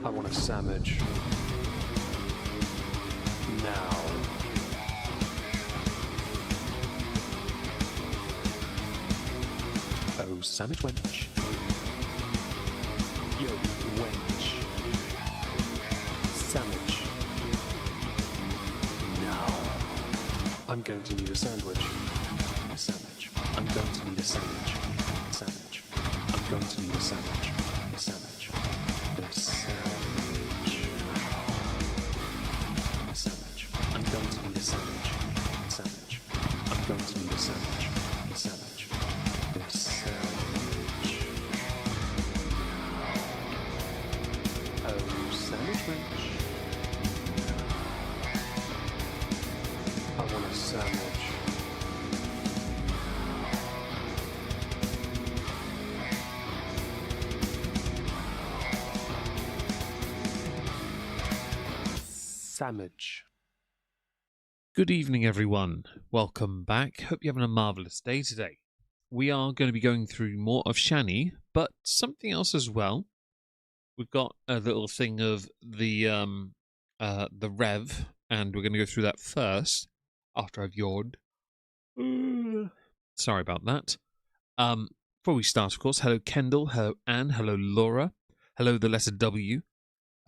I want a sandwich. Now. Oh, sandwich wench. Yo, wench. Sandwich. Now. I'm going to need a sandwich. A sandwich. I'm going to need a sandwich. Sandwich. I'm going to need a sandwich. A sandwich. A sandwich. A sandwich. I'm going to need a sandwich. Sandwich. I'm going to need a sandwich. A sandwich. A sandwich. Oh, sandwich wench. I want a sandwich. Sandwich. Good evening, everyone. Welcome back. Hope you're having a marvellous day today. We are going to be going through more of Shanny, but something else as well. We've got a little thing of the Rev, and we're going to go through that first after I've yawned. Sorry about that. Before we start, of course, hello Kendall, hello Anne, hello Laura, hello the letter W.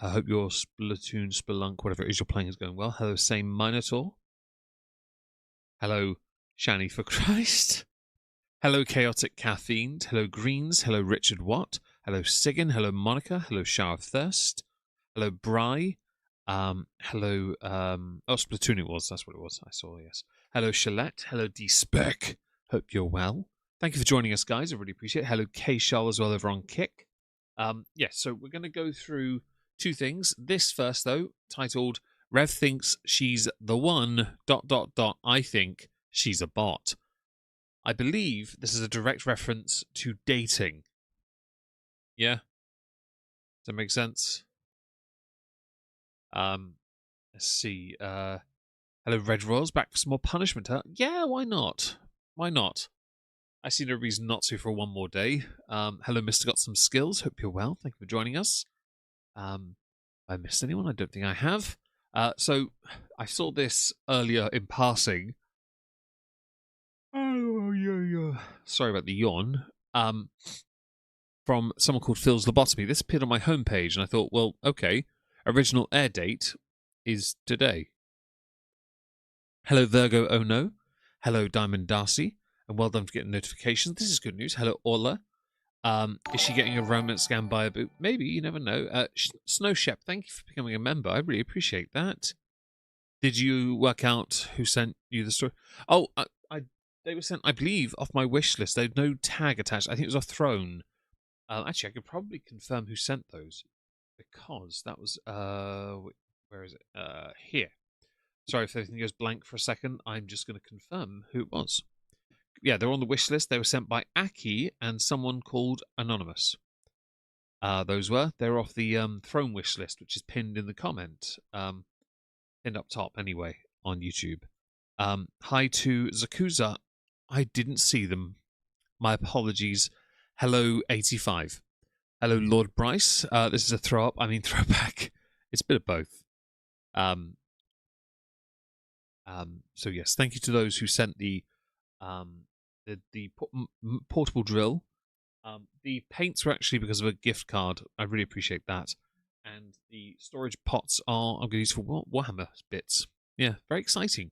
I hope your Splatoon, Spelunk, whatever it is you're playing is going well. Hello, same Minotaur. Hello, Shannyforchrist. Hello, Chaotic Caffeine. Hello, Greens. Hello, Richard Watt. Hello, Sigan. Hello, Monica. Hello, Shower of Thirst. Hello, Bry. Hello, Splatoon it was. That's what it was. I saw, yes. Hello, Shalette. Hello, D-Spec. Hope you're well. Thank you for joining us, guys. I really appreciate it. Hello, K-Shal as well over on Kick. Yes, so we're going to go through two things. This first, though, titled Rev Thinks She's the One, ... I Think She's a Bot. I believe this is a direct reference to dating. Yeah? Does that make sense? Let's see. Hello, Red Royals. Back for some more punishment, huh? Yeah, why not? Why not? I see no reason not to for one more day. Hello, Mr. Got Some Skills. Hope you're well. Thank you for joining us. I missed anyone? I don't think I have. So I saw this earlier in passing. Oh, yeah. Sorry about the yawn. From someone called Phil's Lobotomy. This appeared on my homepage, and I thought, well, okay. Original air date is today. Hello, Virgo Oh No. Hello, Diamond Darcy. And well done for getting notifications. This is good news. Hello, Orla. Is she getting a romance scam by a boot? Maybe, you never know. Snow Shep, thank you for becoming a member. I really appreciate that. Did you work out who sent you the story? Oh, they were sent, I believe, off my wish list. They had no tag attached. I think it was a throne. Actually, I could probably confirm who sent those because that was where is it? Here. Sorry if everything goes blank for a second. I'm just going to confirm who it was. Yeah, they're on the wish list. They were sent by Aki and someone called Anonymous. Those were. They're off the throne wish list, which is pinned in the comment. Pinned up top, anyway, on YouTube. Hi to Zakuza. I didn't see them. My apologies. Hello, 85. Hello, Lord Bryce. This is a throw-up. I mean, throwback. It's a bit of both. So, yes, thank you to those who sent the portable drill. The paints were actually because of a gift card. I really appreciate that. And the storage pots are I'm going to use for Warhammer bits. Yeah, very exciting.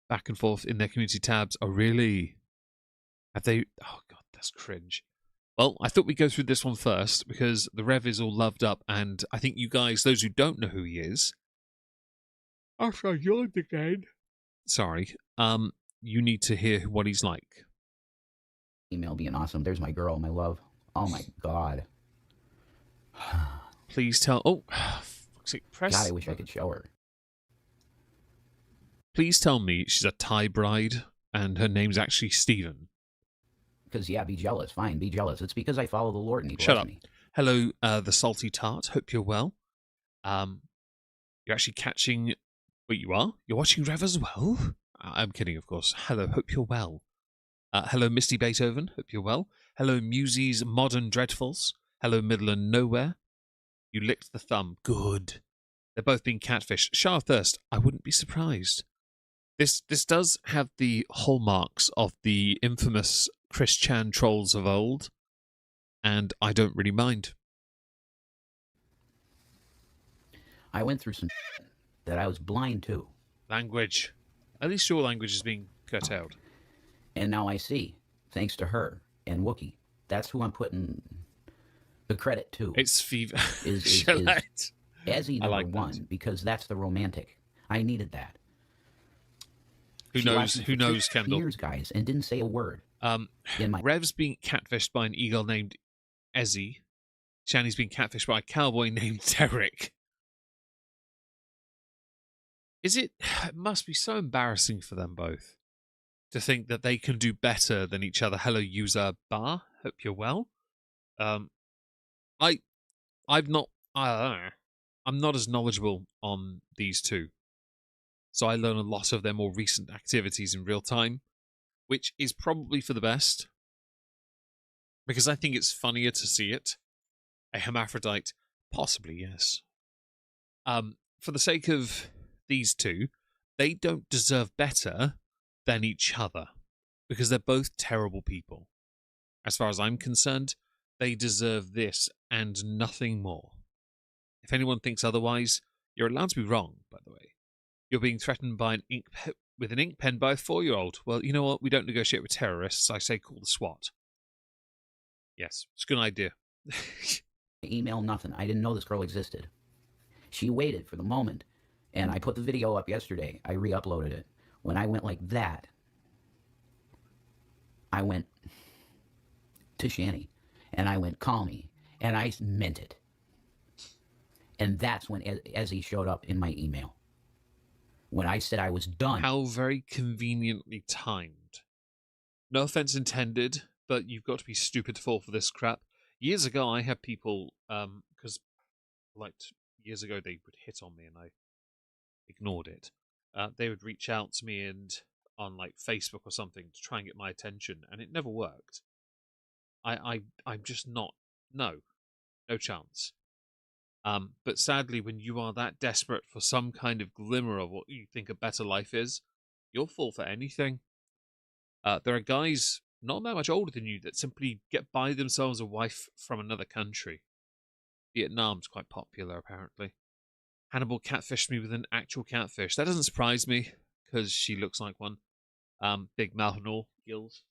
Back and forth in their community tabs. Oh, really? Have they? Oh, God, that's cringe. Well, I thought we'd go through this one first because the Rev is all loved up. And I think you guys, those who don't know who he is. After I yawned again. Sorry. You need to hear what he's like. Email being awesome. There's my girl, my love. Oh my God. Please tell. Oh, press. God, I wish I could show her. Please tell me she's a Thai bride and her name's actually Stephen. Because, yeah, be jealous. Fine, be jealous. It's because I follow the Lord and he Shut loves up. me. Hello, the Salty Tart. Hope you're well. You're actually catching. Wait, you are? You're watching Rev as well? I'm kidding, of course. Hello, hope you're well. Hello, Misty Beethoven. Hope you're well. Hello, Musy's Modern Dreadfuls. Hello, Middle and Nowhere. You licked the thumb. Good. They're both being catfished. Shower of thirst. I wouldn't be surprised. This does have the hallmarks of the infamous Chris Chan trolls of old, and I don't really mind. I went through some that I was blind to. Language. At least your language is being cut out. And now I see, thanks to her and Wookie. That's who I'm putting the credit to. It's fever. Is Ezzy #1 because that's the romantic. I needed that. Who knows? Who knows, Kendall? Years, guys, and didn't say a word. Rev's being catfished by an eagle named Ezzy. Shanny's being catfished by a cowboy named Derek. It must be so embarrassing for them both to think that they can do better than each other. Hello, user bar. Hope you're well. I'm not as knowledgeable on these two, so I learn a lot of their more recent activities in real time, which is probably for the best, because I think it's funnier to see it. A hermaphrodite, possibly, yes. For the sake of these two, they don't deserve better than each other, because they're both terrible people. As far as I'm concerned, they deserve this and nothing more. If anyone thinks otherwise, you're allowed to be wrong, by the way. You're being threatened by with an ink pen by a 4-year-old. Well, you know what? We don't negotiate with terrorists. I say call the SWAT. Yes, it's a good idea. Email, nothing. I didn't know this girl existed. She waited for the moment, and I put the video up yesterday. I re-uploaded it. When I went like that, I went to Shanny, and I went, call me, and I meant it. And that's when Ezzy showed up in my email. When I said I was done. How very conveniently timed. No offense intended, but you've got to be stupid to fall for this crap. Years ago, I had people, because years ago they would hit on me and I ignored it. They would reach out to me and on Facebook or something to try and get my attention, and it never worked. I'm just not, no chance. But sadly, when you are that desperate for some kind of glimmer of what you think a better life is, you'll fall for anything. There are guys not that much older than you that simply get by themselves a wife from another country. Vietnam's quite popular, apparently. Hannibal catfished me with an actual catfish. That doesn't surprise me, because she looks like one. Big mouth and all, gills.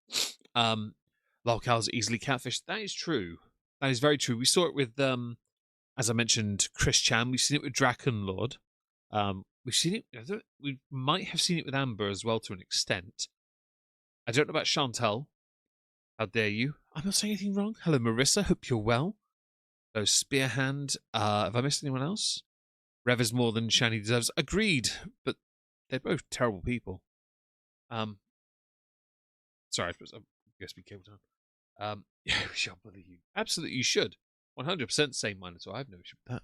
Lolcows are easily catfished. That is true. That is very true. We saw it with, as I mentioned, Chris Chan. We've seen it with Drakenlord. We've seen it. We might have seen it with Amber as well to an extent. I don't know about Chantel. How dare you? I'm not saying anything wrong. Hello, Marissa. Hope you're well. Hello, Spearhand. Have I missed anyone else? Rev is more than Shanny deserves. Agreed, but they're both terrible people. Sorry, I guess we killed time. Yeah, we shan't bother you. Absolutely, you should. 100% say Minotaur. I have no issue with that.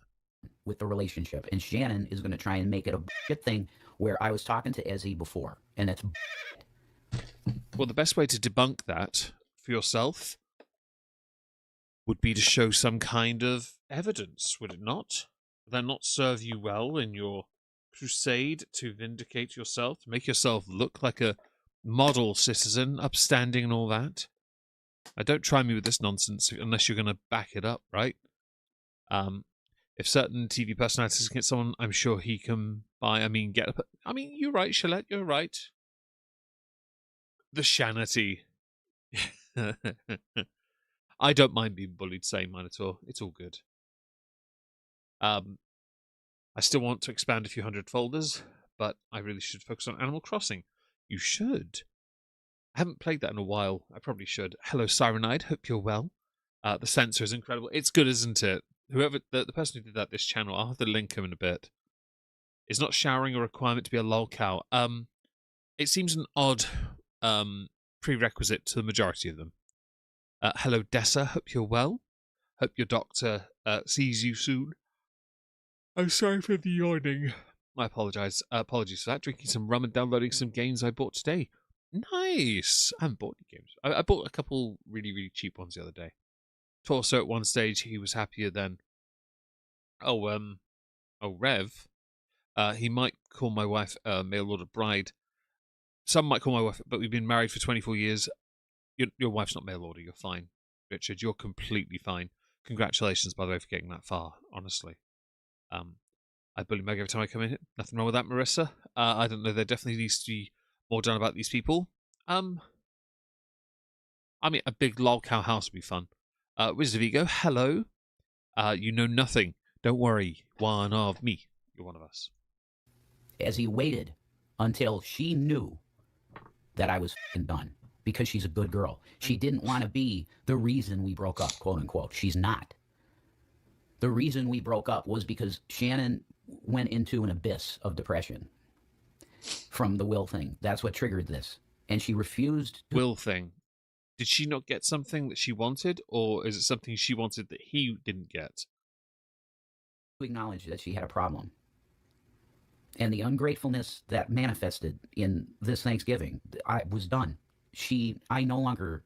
With the relationship, and Shannon is going to try and make it a shit thing where I was talking to Ezzy before, and that's. Well, the best way to debunk that for yourself would be to show some kind of evidence, would it not? Would that not serve you well in your crusade to vindicate yourself, to make yourself look like a model citizen, upstanding and all that? Don't try me with this nonsense unless you're going to back it up, right? If certain TV personalities can get someone, I'm sure he can buy. You're right, Shalette, you're right. The Shanity. I don't mind being bullied, say Minotaur. It's all good. I still want to expand a few hundred folders, but I really should focus on Animal Crossing. You should. I haven't played that in a while. I probably should. Hello, Sirenide. Hope you're well. The sensor is incredible. It's good, isn't it? Whoever the person who did that, this channel, I'll have to link him in a bit. Is not showering a requirement to be a lolcow? It seems an odd prerequisite to the majority of them. Hello, Dessa. Hope you're well. Hope your doctor sees you soon. I'm sorry for the yawning. I apologise. Apologies for that. Drinking some rum and downloading some games I bought today. Nice. I haven't bought any games. I bought a couple really, really cheap ones the other day. Torso at one stage, he was happier than Rev. He might call my wife mail order bride. Some might call my wife, but we've been married for 24 years. Your wife's not mail order. You're fine, Richard. You're completely fine. Congratulations, by the way, for getting that far. Honestly, I bully Meg every time I come in. Nothing wrong with that, Marissa. I don't know. There definitely needs to be more done about these people. I mean, a big lol cow house would be fun. Wizard of Ego, hello. You know nothing. Don't worry. One of me. You're one of us. As he waited until she knew that I was done, because she's a good girl. She didn't want to be the reason we broke up, quote unquote. She's not. The reason we broke up was because Shannon went into an abyss of depression from the will thing. That's what triggered this. And she refused to. Will thing. Did she not get something that she wanted, or is it something she wanted that he didn't get? Acknowledge that she had a problem. And the ungratefulness that manifested in this Thanksgiving, I was done. I no longer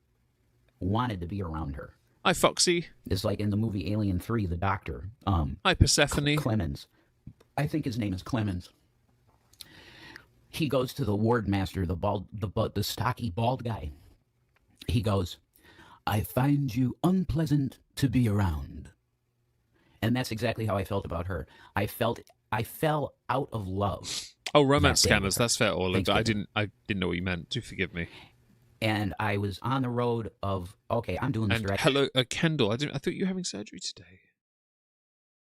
wanted to be around her. Hi, Foxy. It's like in the movie Alien 3, the doctor. Hi, Persephone. Clemens. I think his name is Clemens. He goes to the ward master, the stocky bald guy. He goes, I find you unpleasant to be around. And that's exactly how I felt about her. I fell out of love. Oh, romance scammers. That's fair, Orla. I didn't know what you meant. Do forgive me. And I was on the road of, okay, I'm doing this direct. Hello, Kendall. I thought you were having surgery today.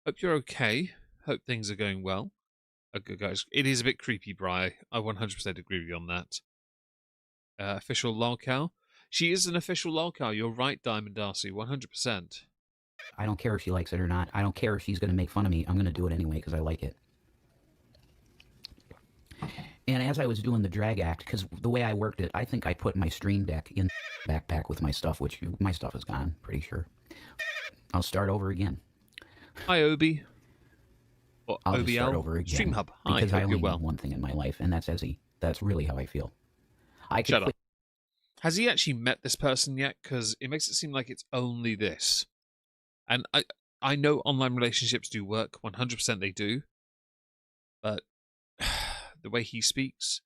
Hope you're okay. Hope things are going well. Okay, guys, it is a bit creepy, Bri. I 100% agree with you on that. Official lolcow. She is an official lolcow. You're right, Diamond Darcy. 100%. I don't care if she likes it or not. I don't care if she's going to make fun of me. I'm going to do it anyway because I like it. And as I was doing the drag act, because the way I worked it, I think I put my stream deck in the backpack with my stuff, which my stuff is gone, pretty sure. I'll start over again. Hi, Obi. Or I'll OBL. just start over again. Stream Hub. Hi, because I only well. need one thing in my life, and that's Ezzy. That's really how I feel. Shut up. Has he actually met this person yet? Because it makes it seem like it's only this. And I know online relationships do work. 100% they do. But the way he speaks,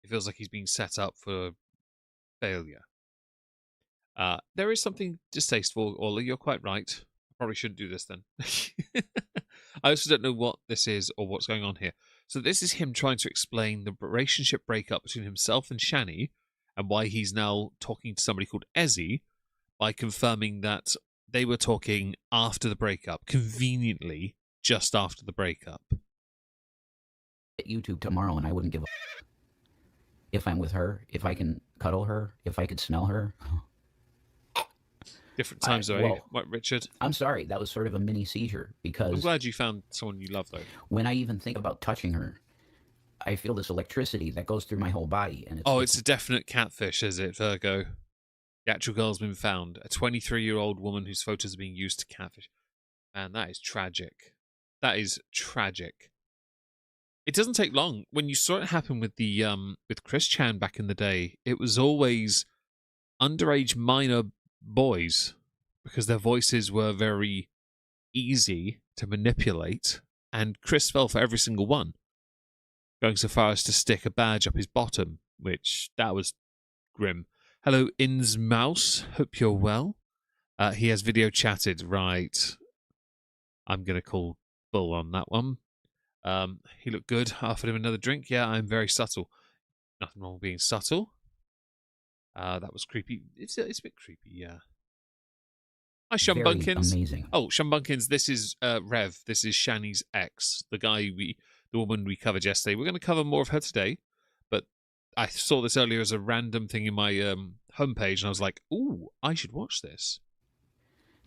it feels like he's being set up for failure. There is something distasteful, Orla. You're quite right. I probably shouldn't do this then. I also don't know what this is or what's going on here. So this is him trying to explain the relationship breakup between himself and Shanny, and why he's now talking to somebody called Ezzy, by confirming that they were talking after the breakup, conveniently just after the breakup. YouTube tomorrow, and I wouldn't give a if I'm with her, if I can cuddle her, if I could smell her. Different times, though, what, Richard? I'm sorry, that was sort of a mini seizure, because I'm glad you found someone you love, though. When I even think about touching her, I feel this electricity that goes through my whole body. And it's a definite catfish, is it, Virgo? The actual girl's been found. A 23-year-old woman whose photos are being used to catfish. Man, that is tragic. That is tragic. It doesn't take long. When you saw it happen with with Chris Chan back in the day, it was always underage minor boys, because their voices were very easy to manipulate, and Chris fell for every single one, going so far as to stick a badge up his bottom, which that was grim. Hello, In's Mouse. Hope you're well. He has video chatted, right? I'm going to call bull on that one. He looked good. I offered him another drink. Yeah, I'm very subtle. Nothing wrong with being subtle. That was creepy. It's a bit creepy, yeah. Hi, Shumbunkins. Amazing. Oh, Shumbunkins, this is Rev. This is Shanny's ex, the woman we covered yesterday. We're going to cover more of her today, but I saw this earlier as a random thing in my homepage, and I was like, ooh, I should watch this.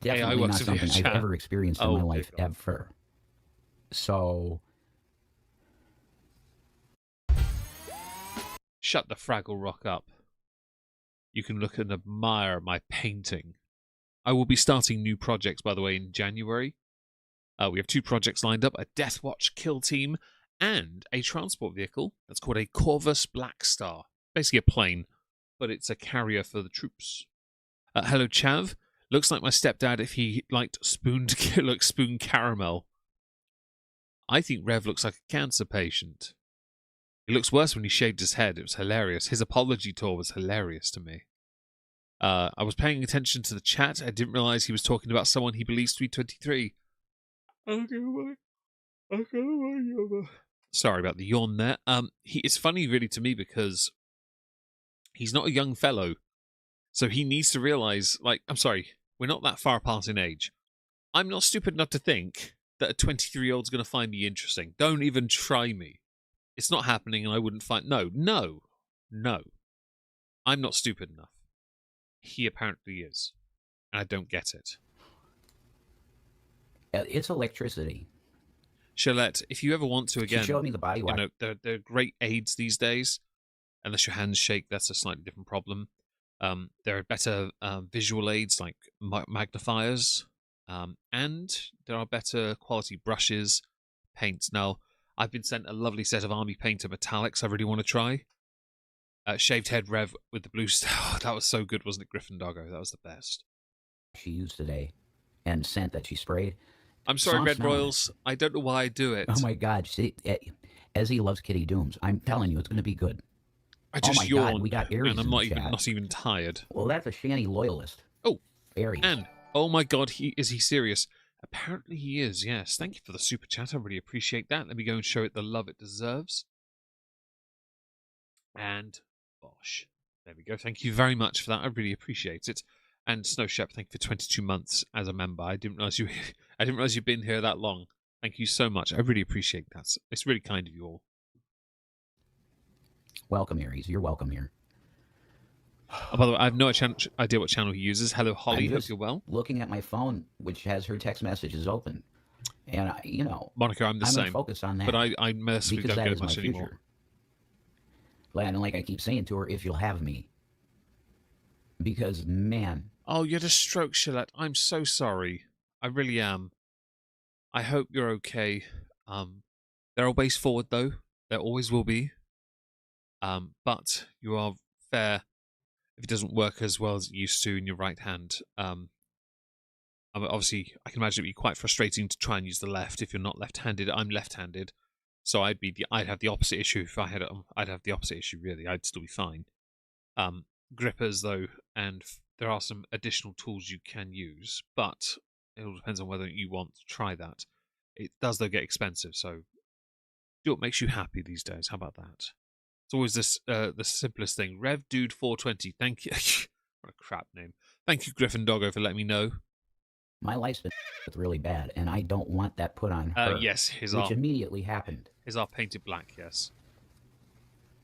Definitely not something I've ever experienced in my life, ever. So... Shut the Fraggle Rock up. You can look and admire my painting. I will be starting new projects, by the way, in January. We have 2 projects lined up, a Death Watch kill team and a transport vehicle that's called a Corvus Black Star. Basically a plane, but it's a carrier for the troops. Hello, Chav. Looks like my stepdad if he liked spoon caramel. I think Rev looks like a cancer patient. He looks worse when he shaved his head. It was hilarious. His apology tour was hilarious to me. I was paying attention to the chat. I didn't realize he was talking about someone he believes to be 23. Sorry about the yawn there. It's funny really to me because he's not a young fellow. So he needs to realize, like, I'm sorry, we're not that far apart in age. I'm not stupid enough to think that a 23-year-old's going to find me interesting. Don't even try me. It's not happening and I wouldn't find... No. I'm not stupid enough. He apparently is. And I don't get it. It's electricity. Shalette, if you ever want to again... She showed me the body wash. They're great aids these days. Unless your hands shake, that's a slightly different problem. There are better visual aids like magnifiers. And there are better quality brushes, paints. Now, I've been sent a lovely set of Army Painter metallics I really want to try. Shaved head Rev with the blue star. Oh, that was so good, wasn't it, Griffin Doggo? That was the best. She used today and scent that she sprayed. I'm sorry, Red Royals. I don't know why I do it. Oh my God. See, Ezzy loves Kitty Dooms. I'm telling you, it's going to be good. I just yawned. God, we got Aries and I'm not even chat. tired. Well, that's a Shanny loyalist. Oh, Aries. And, oh my God, is he serious? Apparently he is, yes. Thank you for the super chat. I really appreciate that. Let me go and show it the love it deserves. And, bosh. There we go. Thank you very much for that. I really appreciate it. And Snow Shep, thank you for 22 months as a member. I didn't realize you've been here that long. Thank you so much. I really appreciate that. It's really kind of you all. Welcome, Aries. You're welcome here. Oh, by the way, I have no idea what channel he uses. Hello, Holly. Hope you're well. Looking at my phone, which has her text messages open, and Monica, I'm the same. I'm focus on that. But I mercifully don't get much anymore. And like I keep saying to her, if you'll have me, because man. Oh, you had a stroke, Shalette. I'm so sorry. I really am. I hope you're okay. There are ways forward, though. There always will be. But you are fair if it doesn't work as well as it used to in your right hand. Obviously, I can imagine it'd be quite frustrating to try and use the left if you're not left-handed. I'm left-handed, so I'd have the opposite issue if I'd have the opposite issue really. I'd still be fine. Grippers though, and there are some additional tools you can use, but it all depends on whether you want to try that. It does though get expensive, so do what makes you happy these days. How about that? It's always the simplest thing. Rev Dude 420. Thank you. What a crap name. Thank you, Griffin Doggo, for letting me know. My life's been really bad, and I don't want that put on her. Yes, which immediately happened. His are painted black. Yes.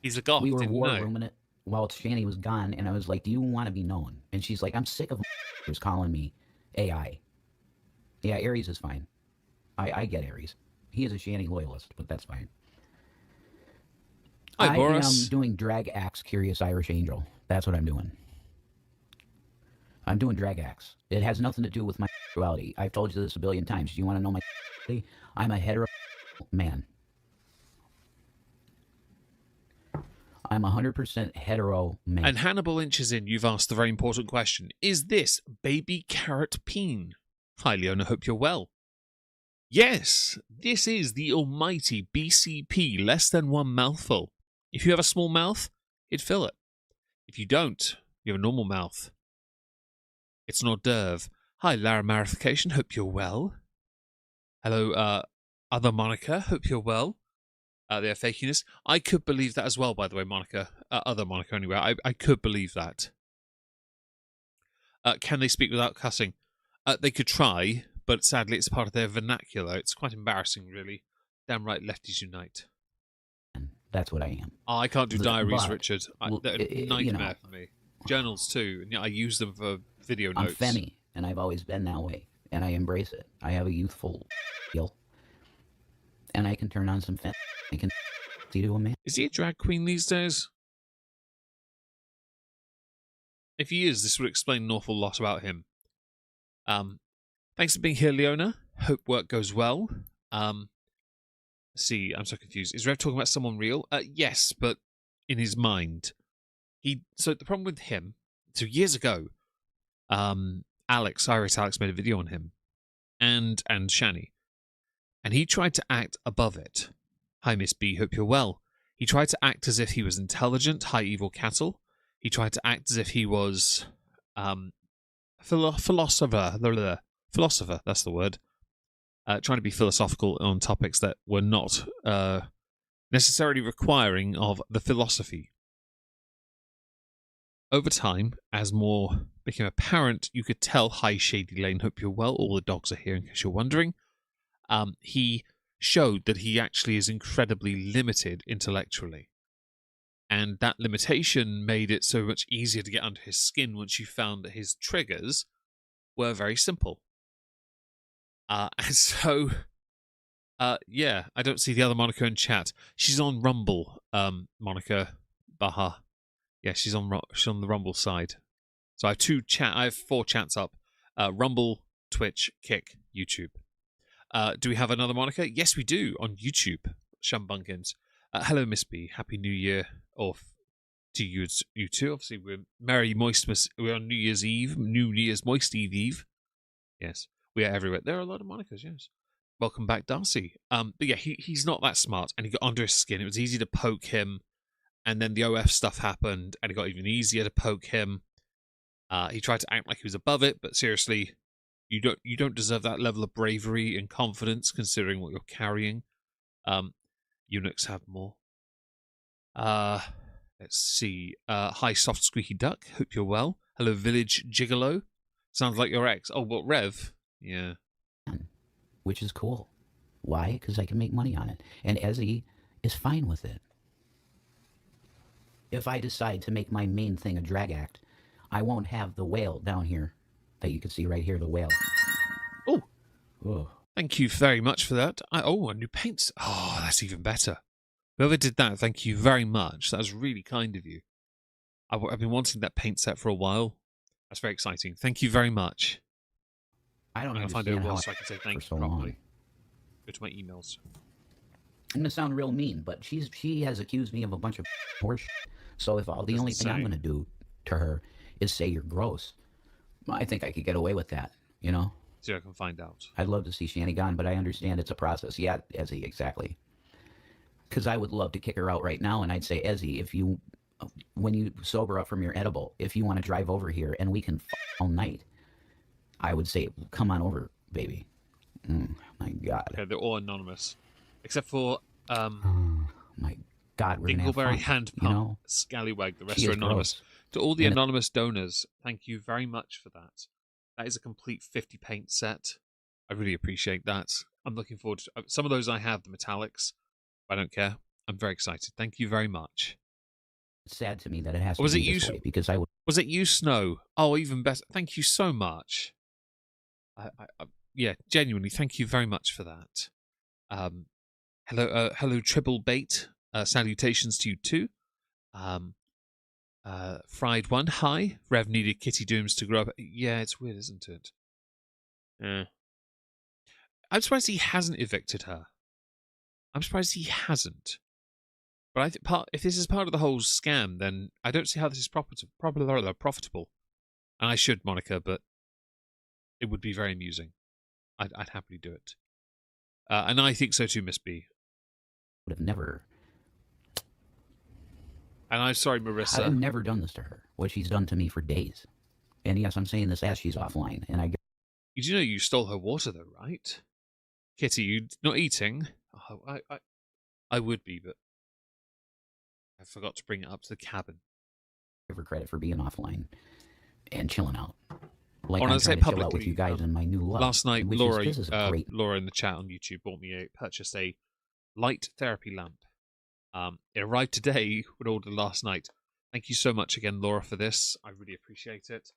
He's a goth. We were war rooming it while Shanny was gone, and I was like, "Do you want to be known?" And she's like, "I'm sick of calling me AI." Yeah, Aries is fine. I get Aries. He is a Shanny loyalist, but that's fine. Hi, Boris. I'm doing Drag Axe Curious Irish Angel. That's what I'm doing. I'm doing Drag Axe. It has nothing to do with my sexuality. I've told you this a billion times. Do you want to know my sexuality? I'm a hetero man. I'm 100% hetero man. And Hannibal inches in. You've asked the very important question. Is this baby carrot peen? Hi, Leona. Hope you're well. Yes, this is the almighty BCP, less than one mouthful. If you have a small mouth, it'd fill it. If you don't, you have a normal mouth. It's an hors d'oeuvre. Hi, Lara Marification. Hope you're well. Hello, other Monica. Hope you're well. They're faking this. I could believe that as well, by the way, Monica. Other Monica, anyway. I could believe that. Can they speak without cussing? They could try, but sadly it's part of their vernacular. It's quite embarrassing, really. Damn right, lefties unite. That's what I am. Oh, I can't do diaries, but, Richard. They're a nightmare for me. Journals, too. And I use them for video notes. I'm femmy, and I've always been that way, and I embrace it. I have a youthful feel, and I can turn on some fem. I can see to a man. Is he a drag queen these days? If he is, this would explain an awful lot about him. Thanks for being here, Leona. Hope work goes well. See, I'm so confused. Is Rev talking about someone real? Yes, but in his mind. So the problem with him, so years ago, Alex Alex made a video on him and Shanny. and he tried to act above it. Hi, Miss B, hope you're well. He tried to act as if he was intelligent. Hi, evil cattle. He tried to act as if he was philosopher. Philosopher, that's the word. Trying to be philosophical on topics that were not necessarily requiring of the philosophy. Over time, as more became apparent, you could tell, hi, Shady Lane, hope you're well. All the dogs are here in case you're wondering. He showed that he actually is incredibly limited intellectually. And that limitation made it so much easier to get under his skin once you found that his triggers were very simple. And so, yeah, I don't see the other Monica in chat. She's on Rumble, Monica Baha. Yeah, she's on the Rumble side. So I have 4 chats up: Rumble, Twitch, Kick, YouTube. Do we have another Monica? Yes, we do on YouTube. Shumbunkins. Hello, Miss B. Happy New Year, to you too. Obviously, we're we're on New Year's Eve, New Year's Moist Eve. Yes, we are everywhere. There are a lot of Monicas. Yes. Welcome back, Darcy. But yeah, he's not that smart, and he got under his skin. It was easy to poke him, and then the OF stuff happened, and it got even easier to poke him. He tried to act like he was above it, but seriously, you don't deserve that level of bravery and confidence, considering what you're carrying. Eunuchs have more. Let's see. Hi, soft squeaky duck. Hope you're well. Hello, village gigolo. Sounds like your ex. Oh, what, Rev? Yeah. Which is cool. Why? Because I can make money on it. And Ezzy is fine with it. If I decide to make my main thing a drag act, I won't have the whale down here that you can see right here, the whale. Oh. Oh. Thank you very much for that. A new paint. Oh, that's even better. Whoever did that, thank you very much. That was really kind of you. I've been wanting that paint set for a while. That's very exciting. Thank you very much. I don't I'm understand find how so I can say thank for so you properly. long. Go to my emails. I'm gonna sound real mean, but she has accused me of a bunch of horseshit. So if the only thing I'm gonna do to her is say you're gross, I think I could get away with that. You know. See if I can find out. I'd love to see Shanny gone, but I understand it's a process. Yeah, Ezzy, exactly. Because I would love to kick her out right now, and I'd say, Ezzy, when you sober up from your edible, if you want to drive over here and we can all night, I would say, come on over, baby. My God. Okay, they're all anonymous, except for oh, my God, we're Dingleberry, gonna have fun, Hand Pump, you know? Scallywag. The rest She are is anonymous. gross. To all the anonymous donors, thank you very much for that. That is a complete 50 paint set. I really appreciate that. I'm looking forward to some of those. I have the metallics. I don't care. I'm very excited. Thank you very much. It's sad to me that it has to Was be it this you? way because I would. Was it you, Snow? Oh, even better. Thank you so much. Yeah, genuinely, thank you very much for that. Hello, Triple Bait. Salutations to you too. Fried One. Hi. Rev needed Kitty Dooms to grow up. Yeah, it's weird, isn't it? Yeah. I'm surprised he hasn't evicted her. I'm surprised he hasn't. But I think if this is part of the whole scam, then I don't see how this is profitable. And I should, Monica, but it would be very amusing. I'd happily do it. And I think so too, Miss B. Would have never. And I'm sorry, Marissa. I've never done this to her. What she's done to me for days. And yes, I'm saying this as she's offline. And you do know you stole her water, though, right? Kitty, you not eating? Oh, I would be, but I forgot to bring it up to the cabin. Give her credit for being offline and chilling out. Like I'm trying to chill out with you guys and my new love. Last night, Laura in the chat on YouTube purchased a light therapy lamp. It arrived today, but ordered last night. Thank you so much again, Laura, for this. I really appreciate it.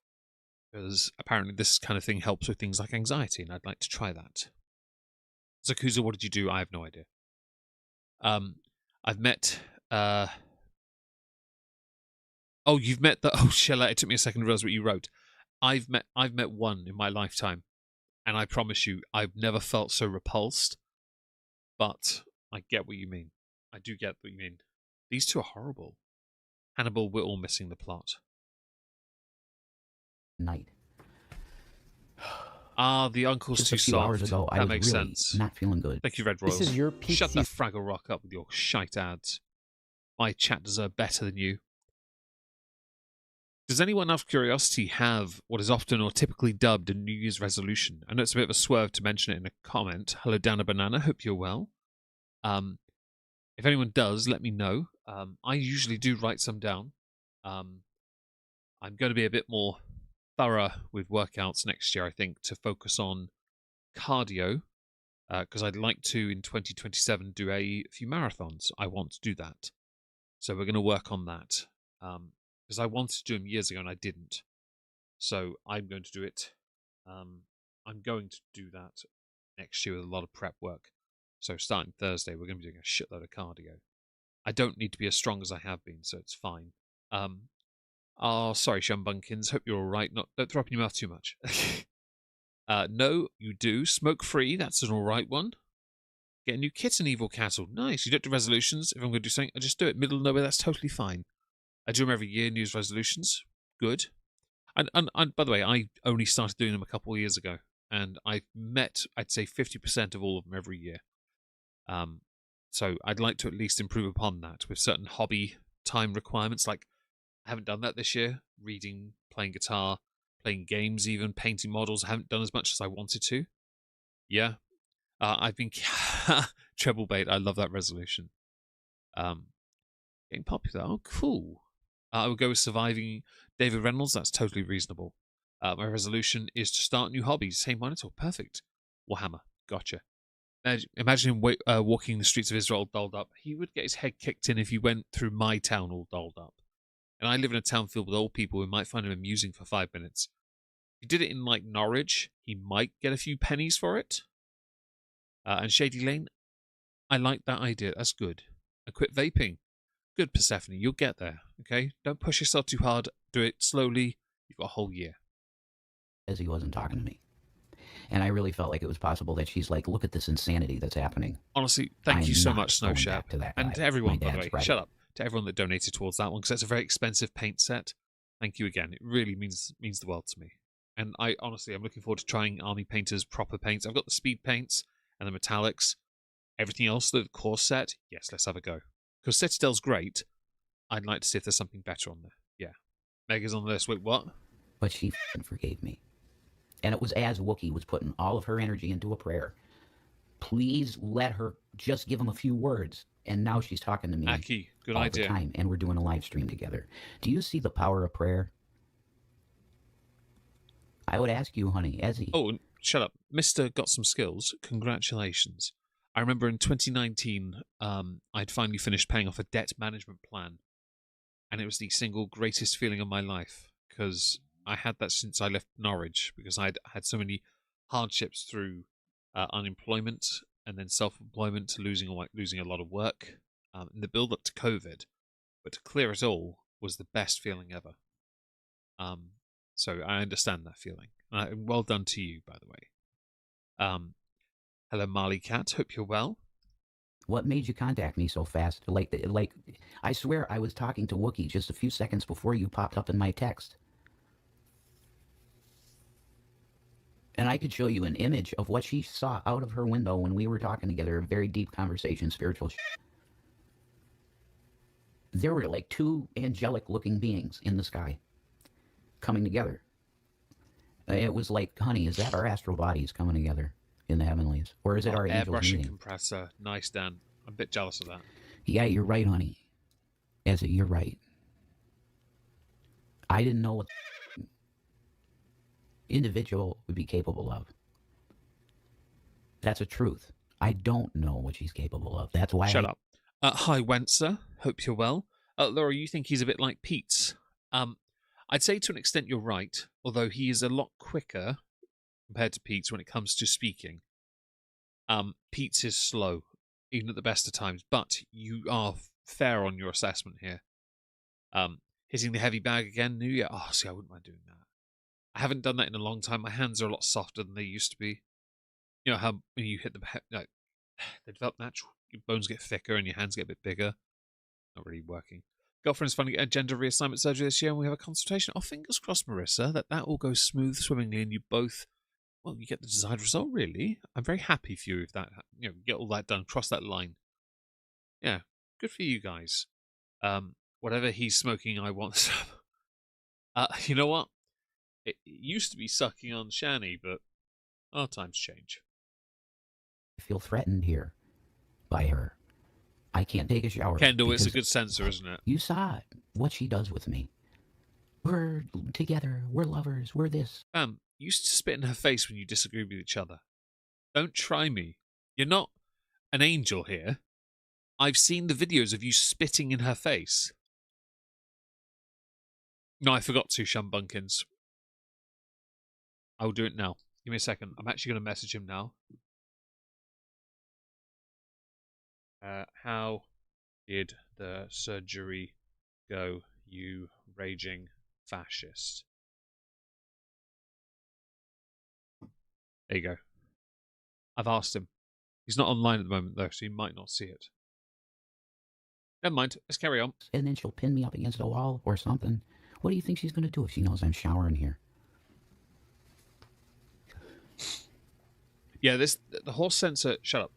Because apparently this kind of thing helps with things like anxiety, and I'd like to try that. Zakuza, what did you do? I have no idea. I've met... Oh, you've met the... Oh, Shella, it took me a second to realize what you wrote. I've met one in my lifetime, and I promise you, I've never felt so repulsed. But I get what you mean. I do get what you mean. These two are horrible. Hannibal, we're all missing the plot. Night. Ah, the uncle's Just too a few soft. hours ago, I That was makes really sense. not feeling good. Thank you, Red Royals. This is your peak Shut the season. Fraggle Rock up with your shite ads. My chat deserve better than you. Does anyone, out of curiosity, have what is often or typically dubbed a New Year's resolution? I know it's a bit of a swerve to mention it in a comment. Hello, Dana Banana. Hope you're well. If anyone does, let me know. I usually do write some down. I'm going to be a bit more thorough with workouts next year, I think, to focus on cardio, because I'd like to, in 2027, do a few marathons. I want to do that. So we're going to work on that. Because I wanted to do them years ago and I didn't. So I'm going to do it. I'm going to do that next year with a lot of prep work. So starting Thursday, we're going to be doing a shitload of cardio. I don't need to be as strong as I have been, so it's fine. Oh, sorry, Shumbunkins. Hope you're all right. Don't throw up in your mouth too much. No, you do. Smoke free. That's an all right one. Get a new kitten, Evil Cattle. Nice. You don't do resolutions. If I'm going to do something, I just do it. Middle of nowhere, that's totally fine. I do them every year, New Year's resolutions. Good. And by the way, I only started doing them a couple of years ago. And I've met, I'd say, 50% of all of them every year. So I'd like to at least improve upon that with certain hobby time requirements. Like, I haven't done that this year. Reading, playing guitar, playing games even, painting models. I haven't done as much as I wanted to. Yeah. I've been... Treble bait, I love that resolution. Getting popular. Oh, cool. I would go with surviving David Reynolds. That's totally reasonable. My resolution is to start new hobbies. Same monitor. Perfect. Warhammer. Gotcha. Imagine him walking the streets of Israel all dolled up. He would get his head kicked in if he went through my town all dolled up. And I live in a town filled with old people who might find him amusing for 5 minutes. If he did it in, like, Norwich, he might get a few pennies for it. And Shady Lane, I like that idea. That's good. And quit vaping. Good, Persephone. You'll get there, okay? Don't push yourself too hard. Do it slowly. You've got a whole year. As he wasn't talking to me. And I really felt like it was possible that she's like, look at this insanity that's happening. Honestly, thank you so much, Snow Shap. And to everyone, by the way, right. Shut up. To everyone that donated towards that one, because that's a very expensive paint set. Thank you again. It really means the world to me. And I'm looking forward to trying Army Painter's proper paints. I've got the speed paints and the metallics. Everything else, the core set, yes, let's have a go. Because Citadel's great. I'd like to see if there's something better on there. Yeah. Mega's on the list. Wait, what? But she forgave me. And it was as Wookiee was putting all of her energy into a prayer. Please let her just give him a few words. And now she's talking to me Aki, good all idea. the time. And we're doing a live stream together. Do you see the power of prayer? I would ask you, honey, Ezzy. Oh, shut up. Mr. Got Some Skills, congratulations. I remember in 2019, I'd finally finished paying off a debt management plan. And it was the single greatest feeling of my life, because I had that since I left Norwich, because I'd had so many hardships through unemployment and then self-employment, losing a lot of work, in the build-up to COVID. But to clear it all was the best feeling ever. So I understand that feeling. Well done to you, by the way. Hello, Marley Cat. Hope you're well. What made you contact me so fast? Like, I swear I was talking to Wookiee just a few seconds before you popped up in my text. And I could show you an image of what she saw out of her window when we were talking together, a very deep conversation, spiritual shit. There were like two angelic-looking beings in the sky coming together. It was like, honey, is that our astral bodies coming together in the heavenlies? Or is it our angels airbrushing meeting? compressor. Nice, Dan. I'm a bit jealous of that. Yeah, you're right, honey. Ezzy, you're right. I didn't know what individual would be capable of. That's a truth. I don't know what she's capable of. That's why Shut up. Hi, Wenser. Hope you're well. Laura, you think he's a bit like Pete's? I'd say to an extent you're right, although he is a lot quicker compared to Pete's when it comes to speaking. Pete's is slow, even at the best of times, but you are fair on your assessment here. Hitting the heavy bag again, new year. Oh, see, I wouldn't mind doing that. I haven't done that in a long time. My hands are a lot softer than they used to be. You know how when you hit they develop natural, your bones get thicker and your hands get a bit bigger. Not really working. Girlfriend's finally getting a gender reassignment surgery this year, and we have a consultation. Oh, fingers crossed, Marissa, that all goes smooth swimmingly and you both well, you get the desired result, really. I'm very happy for you if that, get all that done, cross that line. Yeah, good for you guys. Whatever he's smoking, I want some. You know what? It used to be sucking on Shanny, but our times change. I feel threatened here by her. I can't take a shower. Kendall, it's a good censor, isn't it? You saw what she does with me. We're together. We're lovers. We're this. You used to spit in her face when you disagree with each other. Don't try me. You're not an angel here. I've seen the videos of you spitting in her face. No, I forgot to, Shumbunkins. I will do it now. Give me a second. I'm actually going to message him now. How did the surgery go, you raging fascist? There you go. I've asked him. He's not online at the moment, though, so he might not see it. Never mind. Let's carry on. And then she'll pin me up against a wall or something. What do you think she's going to do if she knows I'm showering here? Yeah, the horse sensor. Shut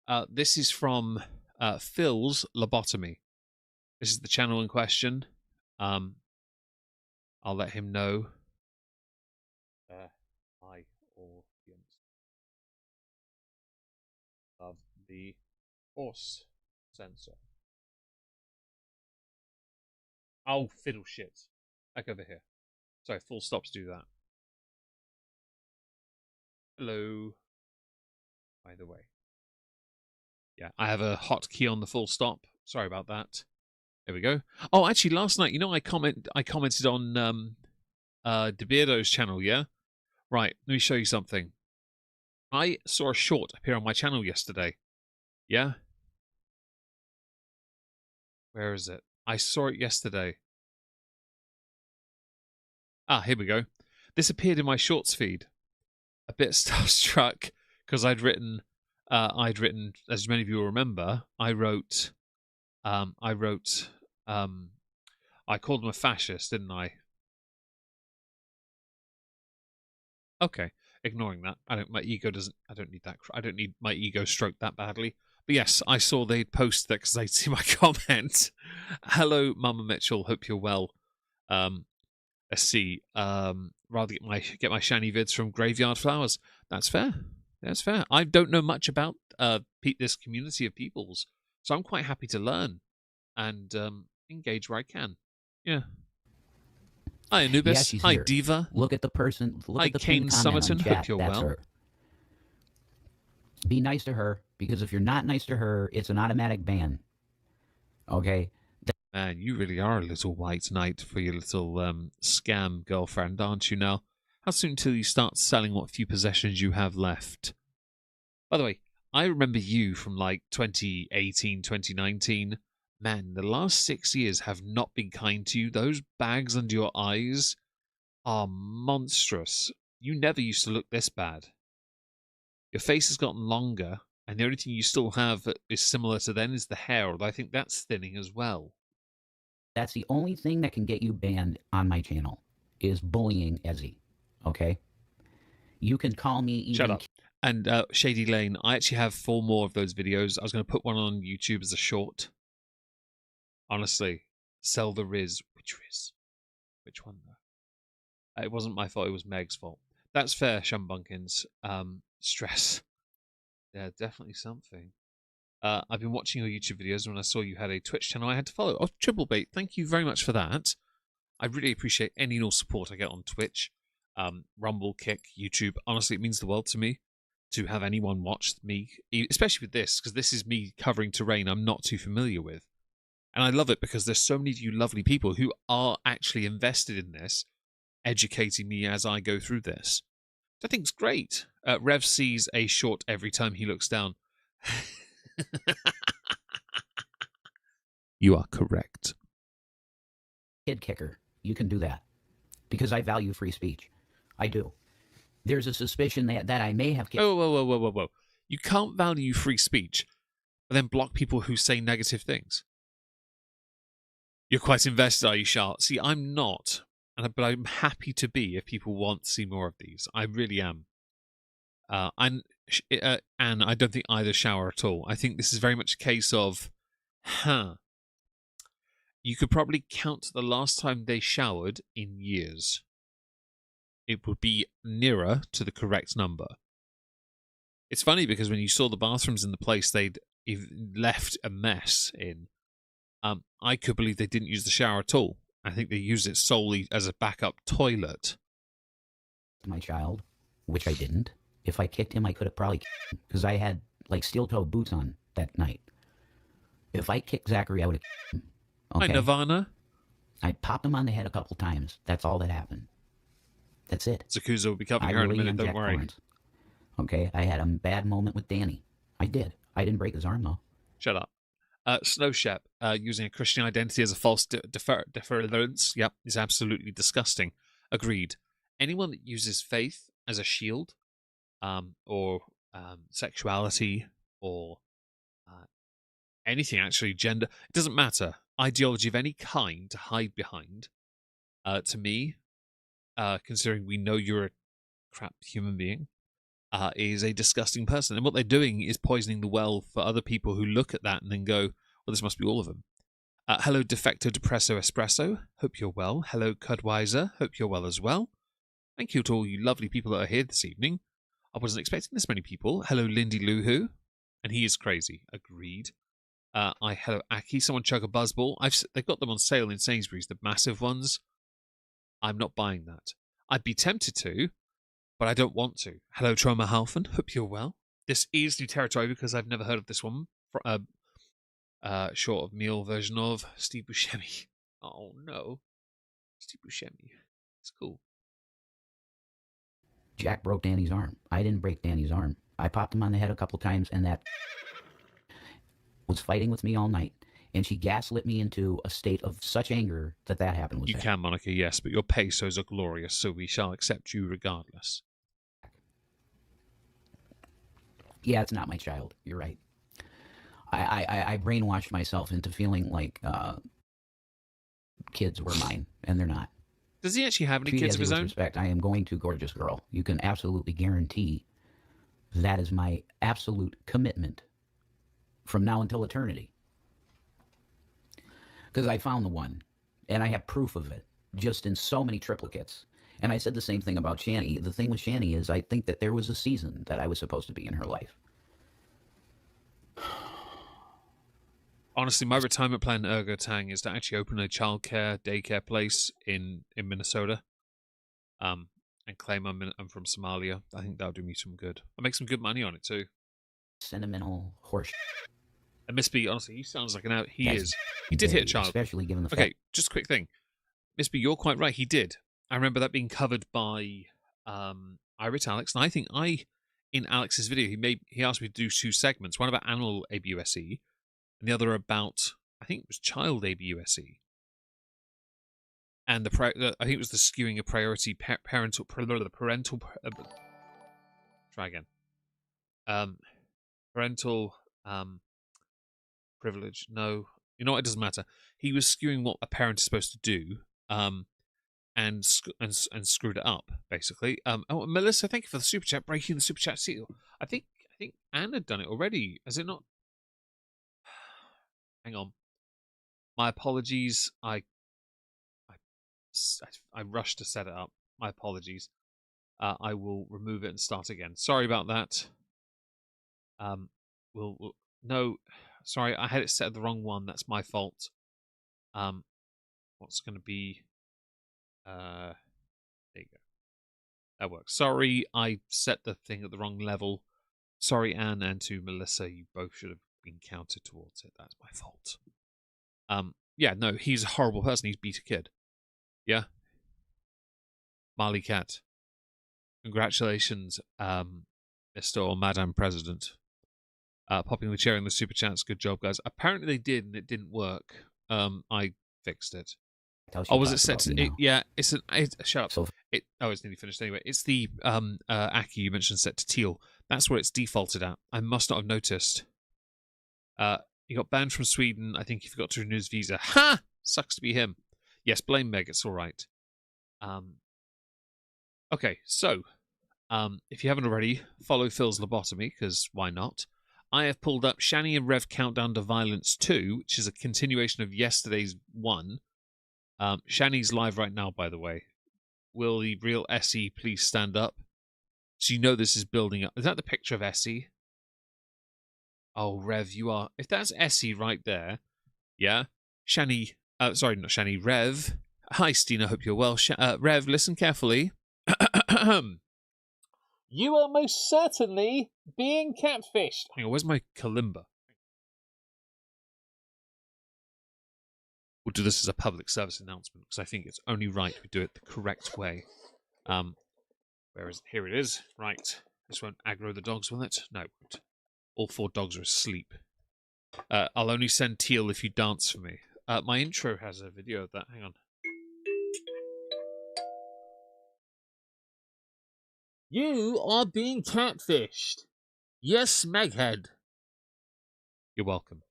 up. This is from Phil's Lobotomy. This is the channel in question. I'll let him know. My audience of the horse sensor. Oh, fiddle shit. Back over here. Sorry, full stops do that. Hello. By the way. Yeah, I have a hotkey on the full stop. Sorry about that. There we go. Oh, actually, last night, I commented on DeBeardo's channel, yeah? Right, let me show you something. I saw a short appear on my channel yesterday. Yeah? Where is it? I saw it yesterday. Ah, here we go. This appeared in my shorts feed. A bit starstruck because I'd written, as many of you will remember, I called him a fascist, didn't I? Okay, ignoring that. I don't need that. I don't need my ego stroked that badly. But yes, I saw they'd posted that because they'd see my comment. Hello, Mama Mitchell. Hope you're well. Let's see. Rather get my shiny vids from Graveyard Flowers. That's fair. That's fair. I don't know much about this community of peoples, so I'm quite happy to learn and engage where I can. Yeah. Hi, Anubis. Yeah, Hi, here. Diva. Look at the person. Look Hi, at the Kane Summerton. Hope you're well. Her. Be nice to her, because if you're not nice to her, it's an automatic ban. Okay? Man, you really are a little white knight for your little scam girlfriend, aren't you now? How soon till you start selling what few possessions you have left? By the way, I remember you from like 2018, 2019. Man, the last 6 years have not been kind to you. Those bags under your eyes are monstrous. You never used to look this bad. Your face has gotten longer, and the only thing you still have that is similar to then is the hair, although I think that's thinning as well. That's the only thing that can get you banned on my channel, is bullying Ezzy. Okay? You can call me even... Shut up. And Shady Lane, I actually have 4 more of those videos. I was going to put one on YouTube as a short. Honestly, sell the Riz. Which Riz? Which one, though? It wasn't my fault. It was Meg's fault. That's fair, Shumbunkins. Stress. Yeah, definitely something. I've been watching your YouTube videos. When I saw you had a Twitch channel, I had to follow. Oh, Triple Bait, thank you very much for that. I really appreciate any and all support I get on Twitch, Rumble, Kick, YouTube. Honestly, it means the world to me to have anyone watch me, especially with this, because this is me covering terrain I'm not too familiar with. And I love it because there's so many of you lovely people who are actually invested in this, educating me as I go through this. I think it's great. Rev sees a short every time he looks down. You are correct. Kid kicker. You can do that. Because I value free speech. I do. There's a suspicion that I may have... Whoa. You can't value free speech, but then block people who say negative things. You're quite invested, are you, Charlotte? See, I'm not. But I'm happy to be if people want to see more of these. I really am. And I don't think either shower at all. I think this is very much a case of, you could probably count the last time they showered in years. It would be nearer to the correct number. It's funny because when you saw the bathrooms in the place they'd left a mess in, I could believe they didn't use the shower at all. I think they used it solely as a backup toilet. My child, which I didn't. If I kicked him, I could have probably kicked him because I had like steel-toe boots on that night. If I kicked Zachary, I would have kicked him. Okay? Hi, Nirvana. I popped him on the head a couple times. That's all that happened. That's it. Zakuza will be covering her in a minute, don't worry. Lawrence. Okay, I had a bad moment with Danny. I did. I didn't break his arm, though. Shut up. Snow Shep, using a Christian identity as a false deference, yep, is absolutely disgusting. Agreed. Anyone that uses faith as a shield, or sexuality, or anything actually, gender, it doesn't matter. Ideology of any kind to hide behind, to me, considering we know you're a crap human being, is a disgusting person. And what they're doing is poisoning the well for other people who look at that and then go, well, this must be all of them. Hello, Defecto Depresso Espresso. Hope you're well. Hello, Cudwiser. Hope you're well as well. Thank you to all you lovely people that are here this evening. I wasn't expecting this many people. Hello, Lindy Luhu. And he is crazy. Agreed. Hello, Aki. Someone chug a buzzball. They've got them on sale in Sainsbury's, the massive ones. I'm not buying that. I'd be tempted to, but I don't want to. Hello, Trauma Halfen. Hope you're well. This is new territory because I've never heard of this one. Short of meal version of Steve Buscemi. Oh no, Steve Buscemi. It's cool. Jack broke Danny's arm. I didn't break Danny's arm. I popped him on the head a couple times, and that was fighting with me all night. And she gaslit me into a state of such anger that happened. You can, Monica, yes, but your pesos are glorious, so we shall accept you regardless. Yeah, it's not my child. You're right. I brainwashed myself into feeling like kids were mine, and they're not. Does he actually have any kids of his own? Respect. I am going to gorgeous girl. You can absolutely guarantee that is my absolute commitment from now until eternity. Because I found the one, and I have proof of it, just in so many triplicates. And I said the same thing about Shanny. The thing with Shanny is I think that there was a season that I was supposed to be in her life. Honestly, my retirement plan, Ergo Tang, is to actually open a childcare, daycare place in Minnesota, and claim I'm from Somalia. I think that'll do me some good. I'll make some good money on it too. Sentimental horse. And Miss B, honestly, he sounds like an out. He is. He did hit a child. Especially given the fact. Okay, just a quick thing. Miss B, you're quite right. He did. I remember that being covered by Irit Alex, and I think in Alex's video, he asked me to do 2 segments. One about animal ABUSE, and the other about, I think it was child ABUSE. And I think it was the skewing of priority parental. Try again. Parental privilege. No, you know what? It doesn't matter. He was skewing what a parent is supposed to do, and screwed it up basically. Oh, Melissa, thank you for the super chat, breaking the super chat seal. I think Anne had done it already. Has it not? Hang on. My apologies. I rushed to set it up. My apologies. I will remove it and start again. Sorry about that. No, sorry, I had it set at the wrong one. That's my fault. What's going to be? There you go. That works. Sorry, I set the thing at the wrong level. Sorry, Anne, and to Melissa, you both should have been counted towards it. That's my fault. Yeah, no, he's a horrible person. He's beat a kid. Yeah. Marley Cat. Congratulations, Mr. or Madam President. Popping the chair in the super chats. Good job, guys. Apparently they did, and it didn't work. I fixed it. Oh, was it set to? Yeah, it's an. Shut up. So, it's nearly finished anyway. It's the Aki you mentioned set to teal. That's where it's defaulted at. I must not have noticed. He got banned from Sweden. I think he forgot to renew his visa. Ha! Sucks to be him. Yes, blame Meg. It's all right. Okay, so If you haven't already, follow Phil's Lobotomy, because why not? I have pulled up Shanny and Rev Countdown to Violence 2, which is a continuation of yesterday's one. Shanny's live right now, by the way. Will the real Essie please stand up? So you know this is building up. Is that the picture of Essie? Oh, Rev, you are... If that's Essie right there, yeah? Shanny... sorry, not Shanny. Rev. Hi, Stina. Hope you're well. Rev, listen carefully. You are most certainly being catfished. Hang on, where's my kalimba? We'll do this as a public service announcement because I think it's only right we do it the correct way. Where is it? Here it is. Right. This won't aggro the dogs, will it? No, it won't. All 4 dogs are asleep. I'll only send teal if you dance for me. My intro has a video of that. Hang on. You are being catfished. Yes, Meghead. You're welcome.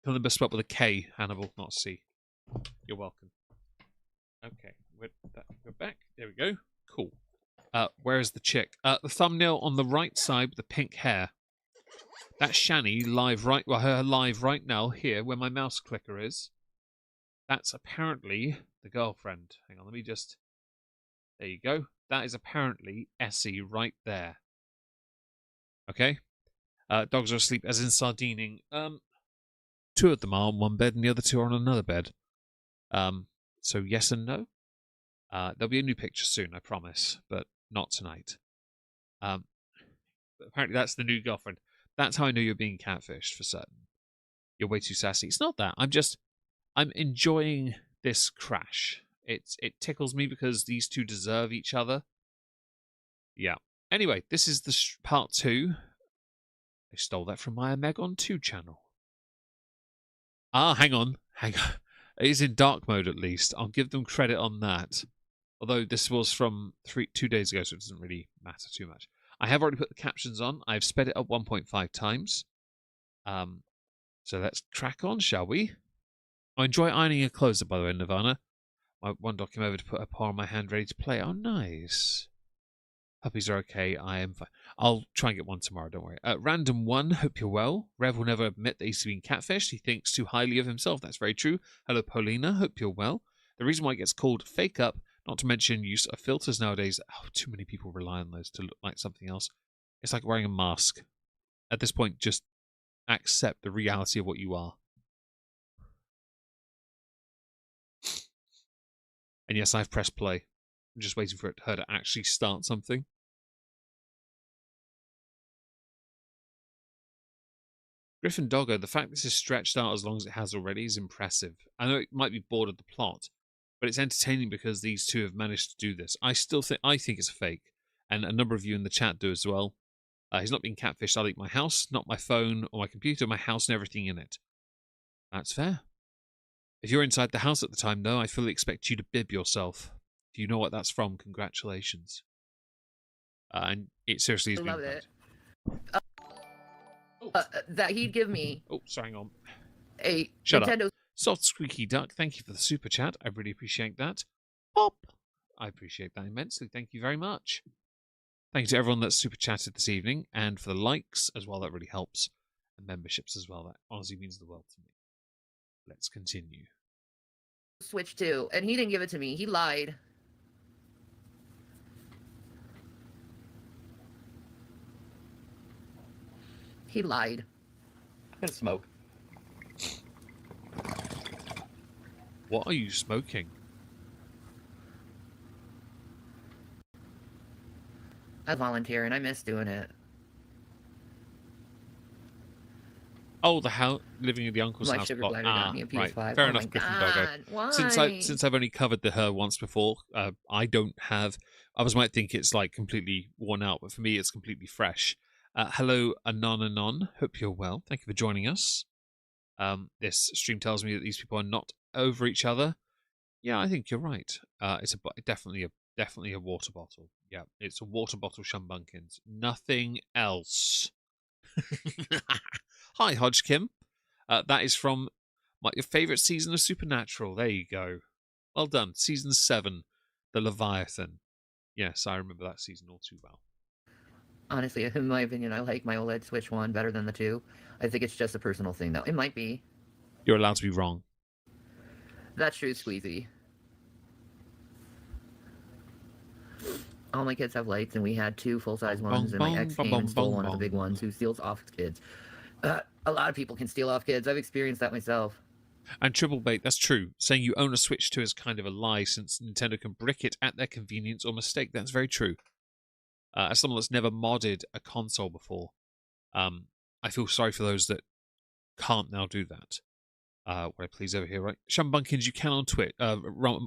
Kalimba spelled with a K, Hannibal, not a C. You're welcome. Okay, go back. There we go. Cool. Where is the chick? The thumbnail on the right side with the pink hair. That's Shanny live right. Well, her live right now here, where my mouse clicker is. That's apparently the girlfriend. Hang on, let me just. There you go. That is apparently Essie right there. Okay. Dogs are asleep, as in sardining. 2 of them are on one bed, and the other 2 are on another bed. So yes and no. There'll be a new picture soon, I promise, but not tonight. But apparently that's the new girlfriend. That's how I know you're being catfished for certain. You're way too sassy. It's not that. I'm enjoying this crash. It tickles me because these 2 deserve each other. Yeah. Anyway, this is the part 2. I stole that from my Megon 2 channel. Hang on. It is in dark mode at least. I'll give them credit on that. Although this was from 2 days ago, so it doesn't really matter too much. I have already put the captions on. I've sped it up 1.5 times. So let's crack on, shall we? I enjoy ironing your clothes, by the way, Nirvana. My one dog came over to put a paw on my hand, ready to play. Oh, nice. Puppies are okay. I am fine. I'll try and get one tomorrow, don't worry. Random one, hope you're well. Rev will never admit that he's been catfished. He thinks too highly of himself. That's very true. Hello, Paulina. Hope you're well. The reason why it gets called fake up, not to mention use of filters nowadays. Oh, too many people rely on those to look like something else. It's like wearing a mask. At this point, just accept the reality of what you are. And yes, I've pressed play. I'm just waiting for her to actually start something. Griffin Doggo, the fact this is stretched out as long as it has already is impressive. I know it might be bored of the plot, but it's entertaining because these 2 have managed to do this. I think it's a fake, and a number of you in the chat do as well. He's not being catfished. I'll eat my house, not my phone or my computer, my house and everything in it. That's fair. If you're inside the house at the time, though, I fully expect you to bib yourself. If you know what that's from, congratulations. And it seriously is being loved it. That he'd give me. Oh, sorry, hang on. A Shut Nintendo. up. Soft Squeaky Duck, thank you for the super chat. I really appreciate that. Pop! I appreciate that immensely. Thank you very much. Thank you to everyone that's super chatted this evening, and for the likes as well. That really helps. And memberships as well. That honestly means the world to me. Let's continue. Switch 2, and he didn't give it to me. He lied. He lied. I'm gonna smoke. What are you smoking? I volunteer, and I miss doing it. Oh, the house, living in the uncle's My house sugar plot. glider got me a Right. PS5. Fair Oh enough, my Griffin Doggo. God, why? Since I've only covered the her once before, I don't have. Others might think it's like completely worn out, but for me, it's completely fresh. Hello, Anon. Hope you're well. Thank you for joining us. This stream tells me that these people are not over each other. Yeah, I think you're right. It's definitely a water bottle. Yeah, it's a water bottle, Shumbunkins. Nothing else. Hi, Hodge Kim. That is from your favourite season of Supernatural. There you go. Well done. Season 7, The Leviathan. Yes, I remember that season all too well. Honestly, in my opinion, I like my OLED Switch 1 better than the 2. I think it's just a personal thing, though. It might be. You're allowed to be wrong. That's true, Squeezy. All my kids have lights, and we had 2 full-size ones, and my ex came and stole one of the big ones who steals off kids. A lot of people can steal off kids. I've experienced that myself. And Triple Bait, that's true. Saying you own a Switch 2 is kind of a lie, since Nintendo can brick it at their convenience or mistake. That's very true. As someone that's never modded a console before, I feel sorry for those that can't now do that. Wait, please, over here, right? Shumbunkins, you can on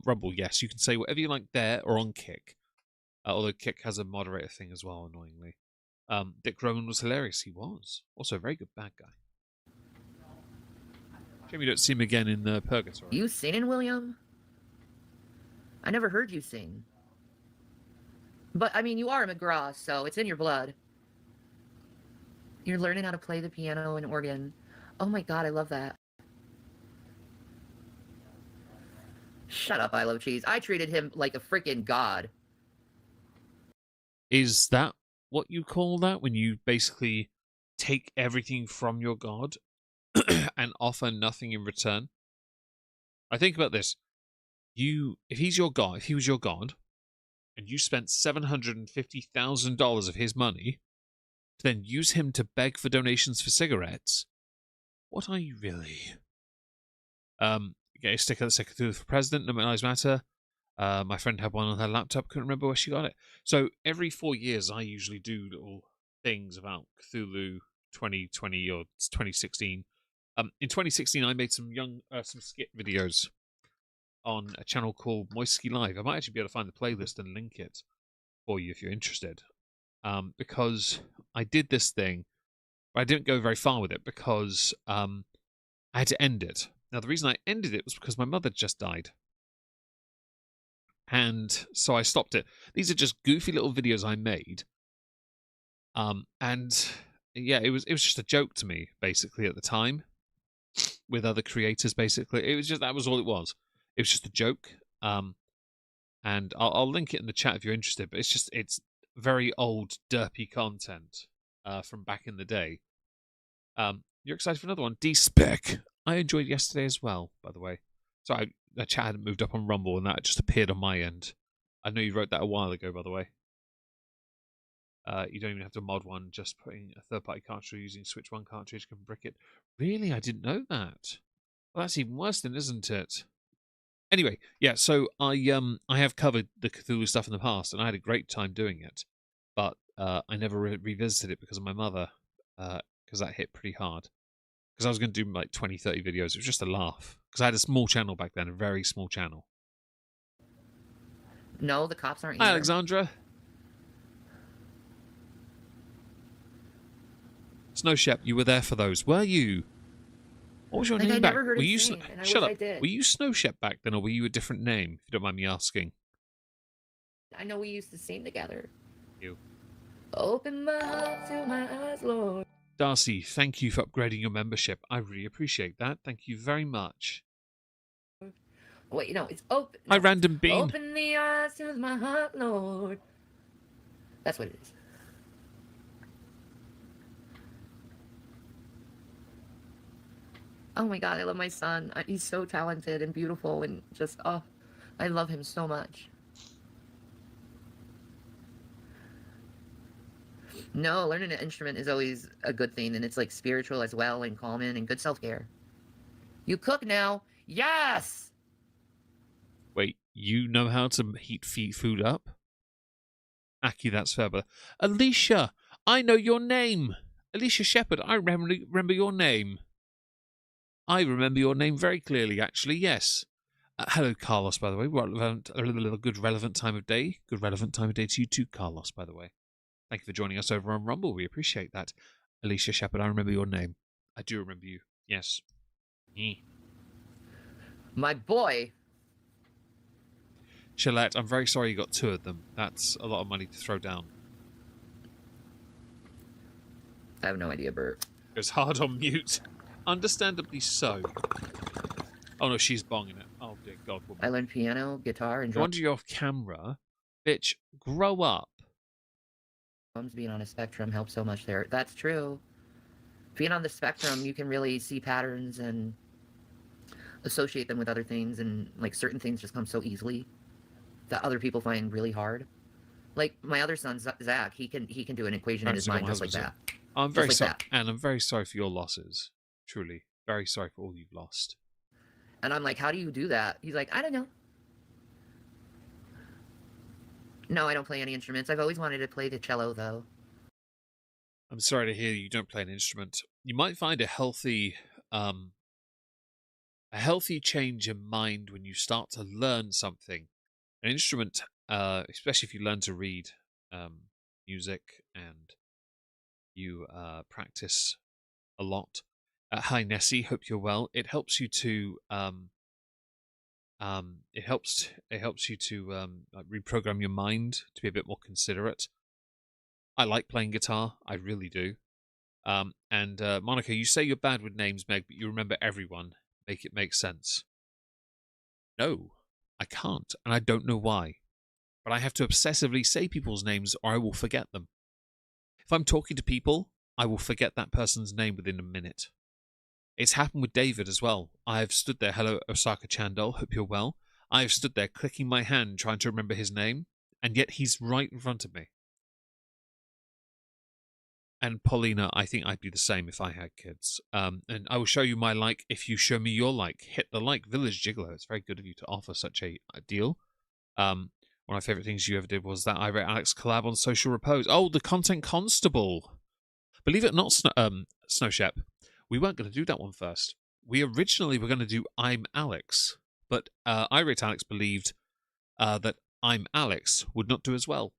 Rumble, yes. You can say whatever you like there or on Kick. Although Kick has a moderator thing as well, annoyingly. Dick Roman was hilarious. He was. Also a very good bad guy. Shame you don't see him again in Purgatory. You singing, William? I never heard you sing. But, I mean, you are a McGraw, so it's in your blood. You're learning how to play the piano and organ. Oh my god, I love that. Shut up, I love cheese. I treated him like a freaking god. Is that what you call that? When you basically take everything from your god and offer nothing in return? I think about this. If he was your god, and you spent $750,000 of his money to then use him to beg for donations for cigarettes, what are you really? Get a sticker through for president, no lives matter. My friend had one on her laptop, couldn't remember where she got it. So every 4 years, I usually do little things about Cthulhu 2020 or 2016. In 2016, I made some skit videos on a channel called Moisky Live. I might actually be able to find the playlist and link it for you if you're interested. Because I did this thing, but I didn't go very far with it because I had to end it. Now, the reason I ended it was because my mother just died. And so I stopped it. These are just goofy little videos I made. And yeah, it was just a joke to me, basically, at the time, with other creators, basically. That was all it was. It was just a joke. And I'll link it in the chat if you're interested, but it's very old, derpy content from back in the day. You're excited for another one? D-Spec. I enjoyed yesterday as well, by the way. So the chat hadn't moved up on Rumble, and that just appeared on my end. I know you wrote that a while ago, by the way. You don't even have to mod one, just putting a third-party cartridge using Switch 1 cartridge can brick it. Really? I didn't know that. Well, that's even worse then, isn't it? Anyway, yeah, so I have covered the Cthulhu stuff in the past, and I had a great time doing it. But I never revisited it because of my mother, because that hit pretty hard. Because I was going to do like 20, 30 videos. It was just a laugh. Because I had a small channel back then, a very small channel. No, the cops aren't Hi, either. Alexandra. Snow Shep, you were there for those, were you? What was your name I back? never heard Were him you sing, and I shut wish up? I did. Were you Snow Shep back then, or were you a different name? If you don't mind me asking. I know we used to sing together. You. Open my heart to my eyes, Lord. Darcy, thank you for upgrading your membership. I really appreciate that. Thank you very much. Wait, no, it's open. Hi, No. Random Bean. Open the eyes to my heart, Lord. That's what it is. Oh my god, I love my son. He's so talented and beautiful and just, oh, I love him so much. No, learning an instrument is always a good thing, and it's like spiritual as well, and calming and good self-care. You cook now? Yes! Wait, you know how to heat food up? Aki, that's fair, but Alicia, I know your name. Alicia Shepherd, I remember your name. I remember your name very clearly, actually, yes. Hello, Carlos, by the way. Good relevant time of day. Good relevant time of day to you too, Carlos, by the way. Thank you for joining us over on Rumble. We appreciate that. Alicia Shepherd, I remember your name. I do remember you. Yes. My boy. Shalette, I'm very sorry you got 2 of them. That's a lot of money to throw down. I have no idea, Bert. It was hard on mute. Understandably so. Oh no, she's bonging it. Oh dear God. Woman. I learned piano, guitar, and No drum. wonder you're off camera. Bitch, grow up. being on a spectrum helps so much there. That's true. Being on the spectrum, you can really see patterns and associate them with other things, and like certain things just come so easily that other people find really hard. Like my other son, Zach, he can do an equation in his mind just like that. I'm very sorry, and I'm very sorry for your losses. Truly, very sorry for all you've lost. And I'm like, how do you do that? He's like, I don't know. No, I don't play any instruments. I've always wanted to play the cello, though. I'm sorry to hear you don't play an instrument. You might find a healthy change in mind when you start to learn something. An instrument, especially if you learn to read music and you practice a lot. Hi Nessie, hope you're well. It helps you to reprogram your mind to be a bit more considerate. I like playing guitar, I really do. And Monica, you say you're bad with names, Meg, but you remember everyone. Make it make sense. No, I can't, and I don't know why. But I have to obsessively say people's names or I will forget them. If I'm talking to people, I will forget that person's name within a minute. It's happened with David as well. I have stood there, hello Osaka Chandol, hope you're well. I have stood there clicking my hand trying to remember his name, and yet he's right in front of me. And Paulina, I think I'd be the same if I had kids. And I will show you my like if you show me your like. Hit the like, Village Gigolo. It's very good of you to offer such a deal. One of my favourite things you ever did was that I read Alex collab on Social Repose. Oh, the Content Constable. Believe it or not, Snowshep, we weren't going to do that one first. We originally were going to do I'm Alex, but Irate Alex believed that I'm Alex would not do as well.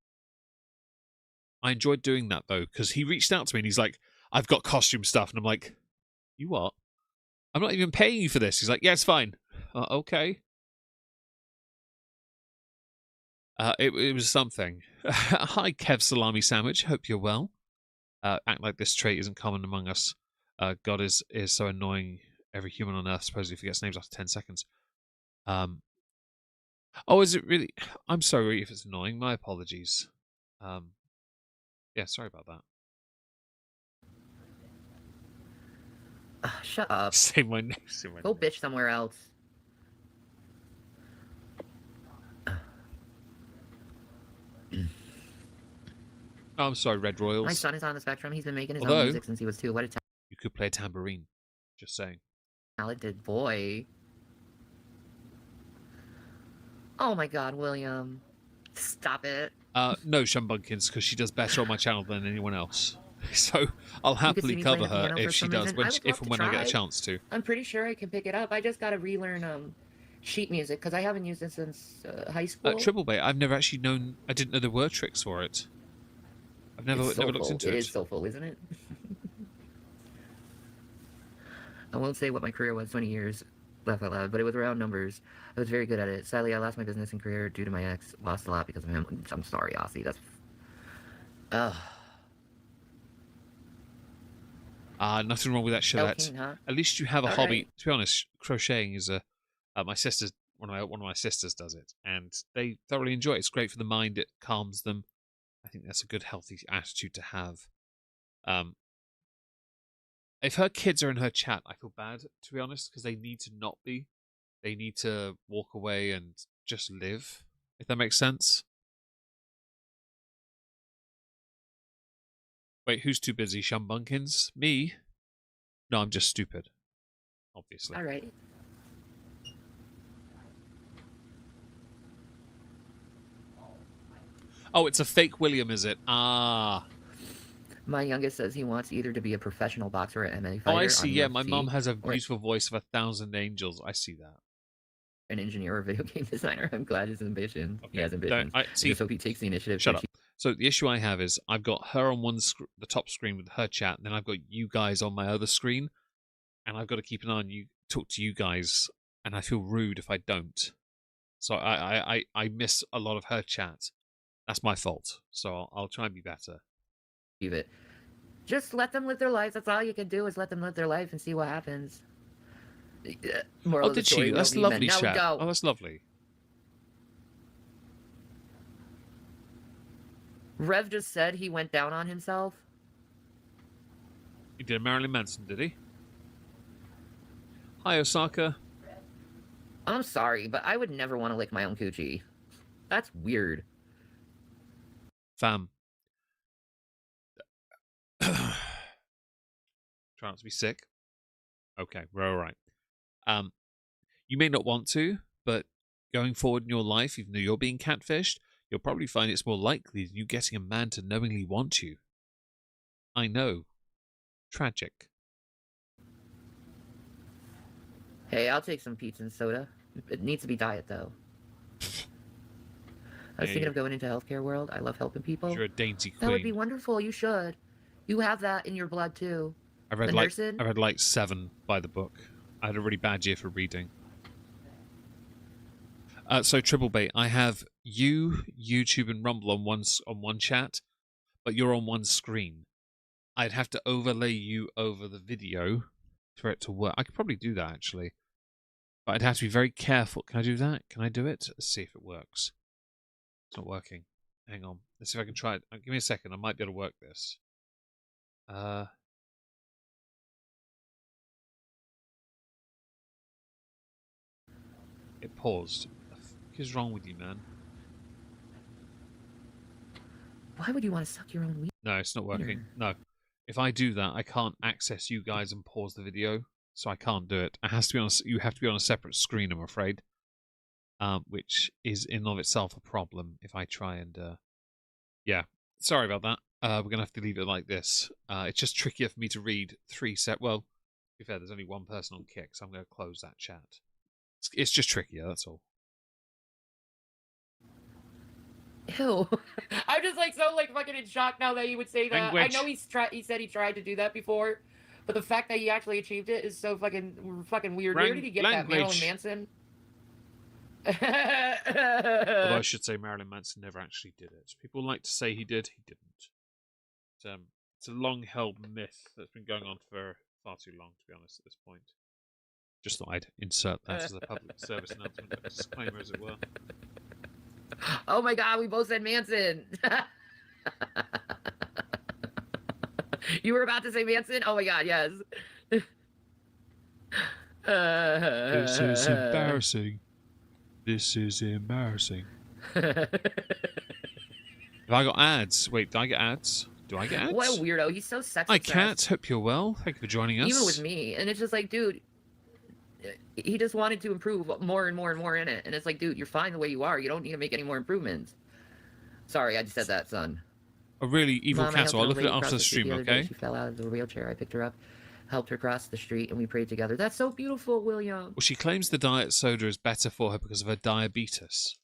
I enjoyed doing that, though, because he reached out to me and he's like, I've got costume stuff. And I'm like, you what? I'm not even paying you for this. He's like, yeah, it's fine. Okay. It was something. Hi, Kev Salami Sandwich. Hope you're well. Act like this trait isn't common among us. God is so annoying. Every human on earth supposedly forgets names after 10 seconds. Oh, is it really? I'm sorry if it's annoying. My apologies. Yeah, sorry about that. Shut up. Say my name. Go bitch somewhere else. Oh, I'm sorry, Red Royals. My son is on the spectrum. He's been making his own music since he was 2. What a you could play a tambourine. Just saying. Talented boy. Oh my God, William. Stop it. No, Shumbunkins, because she does better on my channel than anyone else. So I'll happily cover her if she does, if and when I get a chance to. I'm pretty sure I can pick it up. I just got to relearn sheet music because I haven't used it since high school. Triple Bay, I've never actually known. I didn't know there were tricks for it. I've never looked into it. It is soulful, isn't it? I won't say what my career was 20 years, laugh out loud, but it was around numbers. I was very good at it. Sadly, I lost my business and career due to my ex. Lost a lot because of him. I'm sorry, Aussie. That's... Nothing wrong with that, Shalette. Huh? At least you have a hobby. Right. To be honest, crocheting is a... my sister's... One of my sisters does it, and they thoroughly enjoy it. It's great for the mind. It calms them. I think that's a good, healthy attitude to have. If her kids are in her chat, I feel bad, to be honest, because they need to not be. They need to walk away and just live, if that makes sense. Wait, who's too busy? Shumbunkins? Me? No, I'm just stupid. Obviously. All right. Oh, it's a fake William, is it? Ah. My youngest says he wants either to be a professional boxer or an MMA fighter. Oh, I see. Yeah, my mom has a beautiful voice of 1,000 angels. I see that. An engineer or video game designer. I'm glad his ambition. Okay. He has ambition. I just hope he takes the initiative. Shut up. So the issue I have is I've got her on the top screen with her chat, and then I've got you guys on my other screen, and I've got to keep an eye on you, talk to you guys, and I feel rude if I don't. So I miss a lot of her chat. That's my fault. So I'll try and be better. Leave it. Just let them live their lives. That's all you can do is let them live their life and see what happens. Oh, did she? That's lovely, chat. Oh, that's lovely. Rev just said he went down on himself. He did Marilyn Manson, did he? Hi, Osaka. I'm sorry, but I would never want to lick my own coochie. That's weird. Fam. Try not to be sick. Okay, we're all right. You may not want to, but going forward in your life, even though you're being catfished, you'll probably find it's more likely than you getting a man to knowingly want you. I know. Tragic. Hey, I'll take some pizza and soda. It needs to be diet, though. I was thinking of going into healthcare world. I love helping people. You're a dainty queen. That would be wonderful. You should. You have that in your blood, too. I've read like 7 by the book. I had a really bad year for reading. So Tribblebait, I have you, YouTube, and Rumble on one chat, but you're on one screen. I'd have to overlay you over the video for it to work. I could probably do that actually, but I'd have to be very careful. Can I do that? Can I do it? Let's see if it works. It's not working. Hang on. Let's see if I can try it. Give me a second. I might be able to work this. It paused. What the fuck is wrong with you, man? Why would you want to suck your own weed? No, it's not working. No. If I do that, I can't access you guys and pause the video, so I can't do it. It has to be on. You have to be on a separate screen, I'm afraid. Which is in and of itself a problem. If I try and, yeah, sorry about that. We're gonna have to leave it like this. It's just trickier for me to read 3 set. Well, to be fair, there's only one person on Kick, so I'm gonna close that chat. It's just trickier. That's all. Ew. I'm just like so like fucking in shock now that he would say that. Language. I know he said he tried to do that before, but the fact that he actually achieved it is so fucking weird. Where did he get that? Marilyn Manson? Although I should say Marilyn Manson never actually did it. People like to say he did. He didn't. It's a long-held myth that's been going on for far too long, to be honest, at this point. Just thought I'd insert that as a public service announcement, a disclaimer, as it were. Oh my god, we both said Manson. You were about to say Manson? Oh my god, yes. This is embarrassing. This is embarrassing. Have I got ads? Wait, do I get ads? Do I get ads? What a weirdo. He's so sexy. Hi, Kat. Hope you're well. Thank you for joining us. Even with me. And it's just like, dude, he just wanted to improve more and more and more in it. And it's like, dude, you're fine the way you are. You don't need to make any more improvements. Sorry, I just said that, son. A really evil Mom, cat. I'll look at it across after the stream, okay? She fell out of the wheelchair. I picked her up, helped her cross the street, and we prayed together. That's so beautiful, William. Well, she claims the diet soda is better for her because of her diabetes.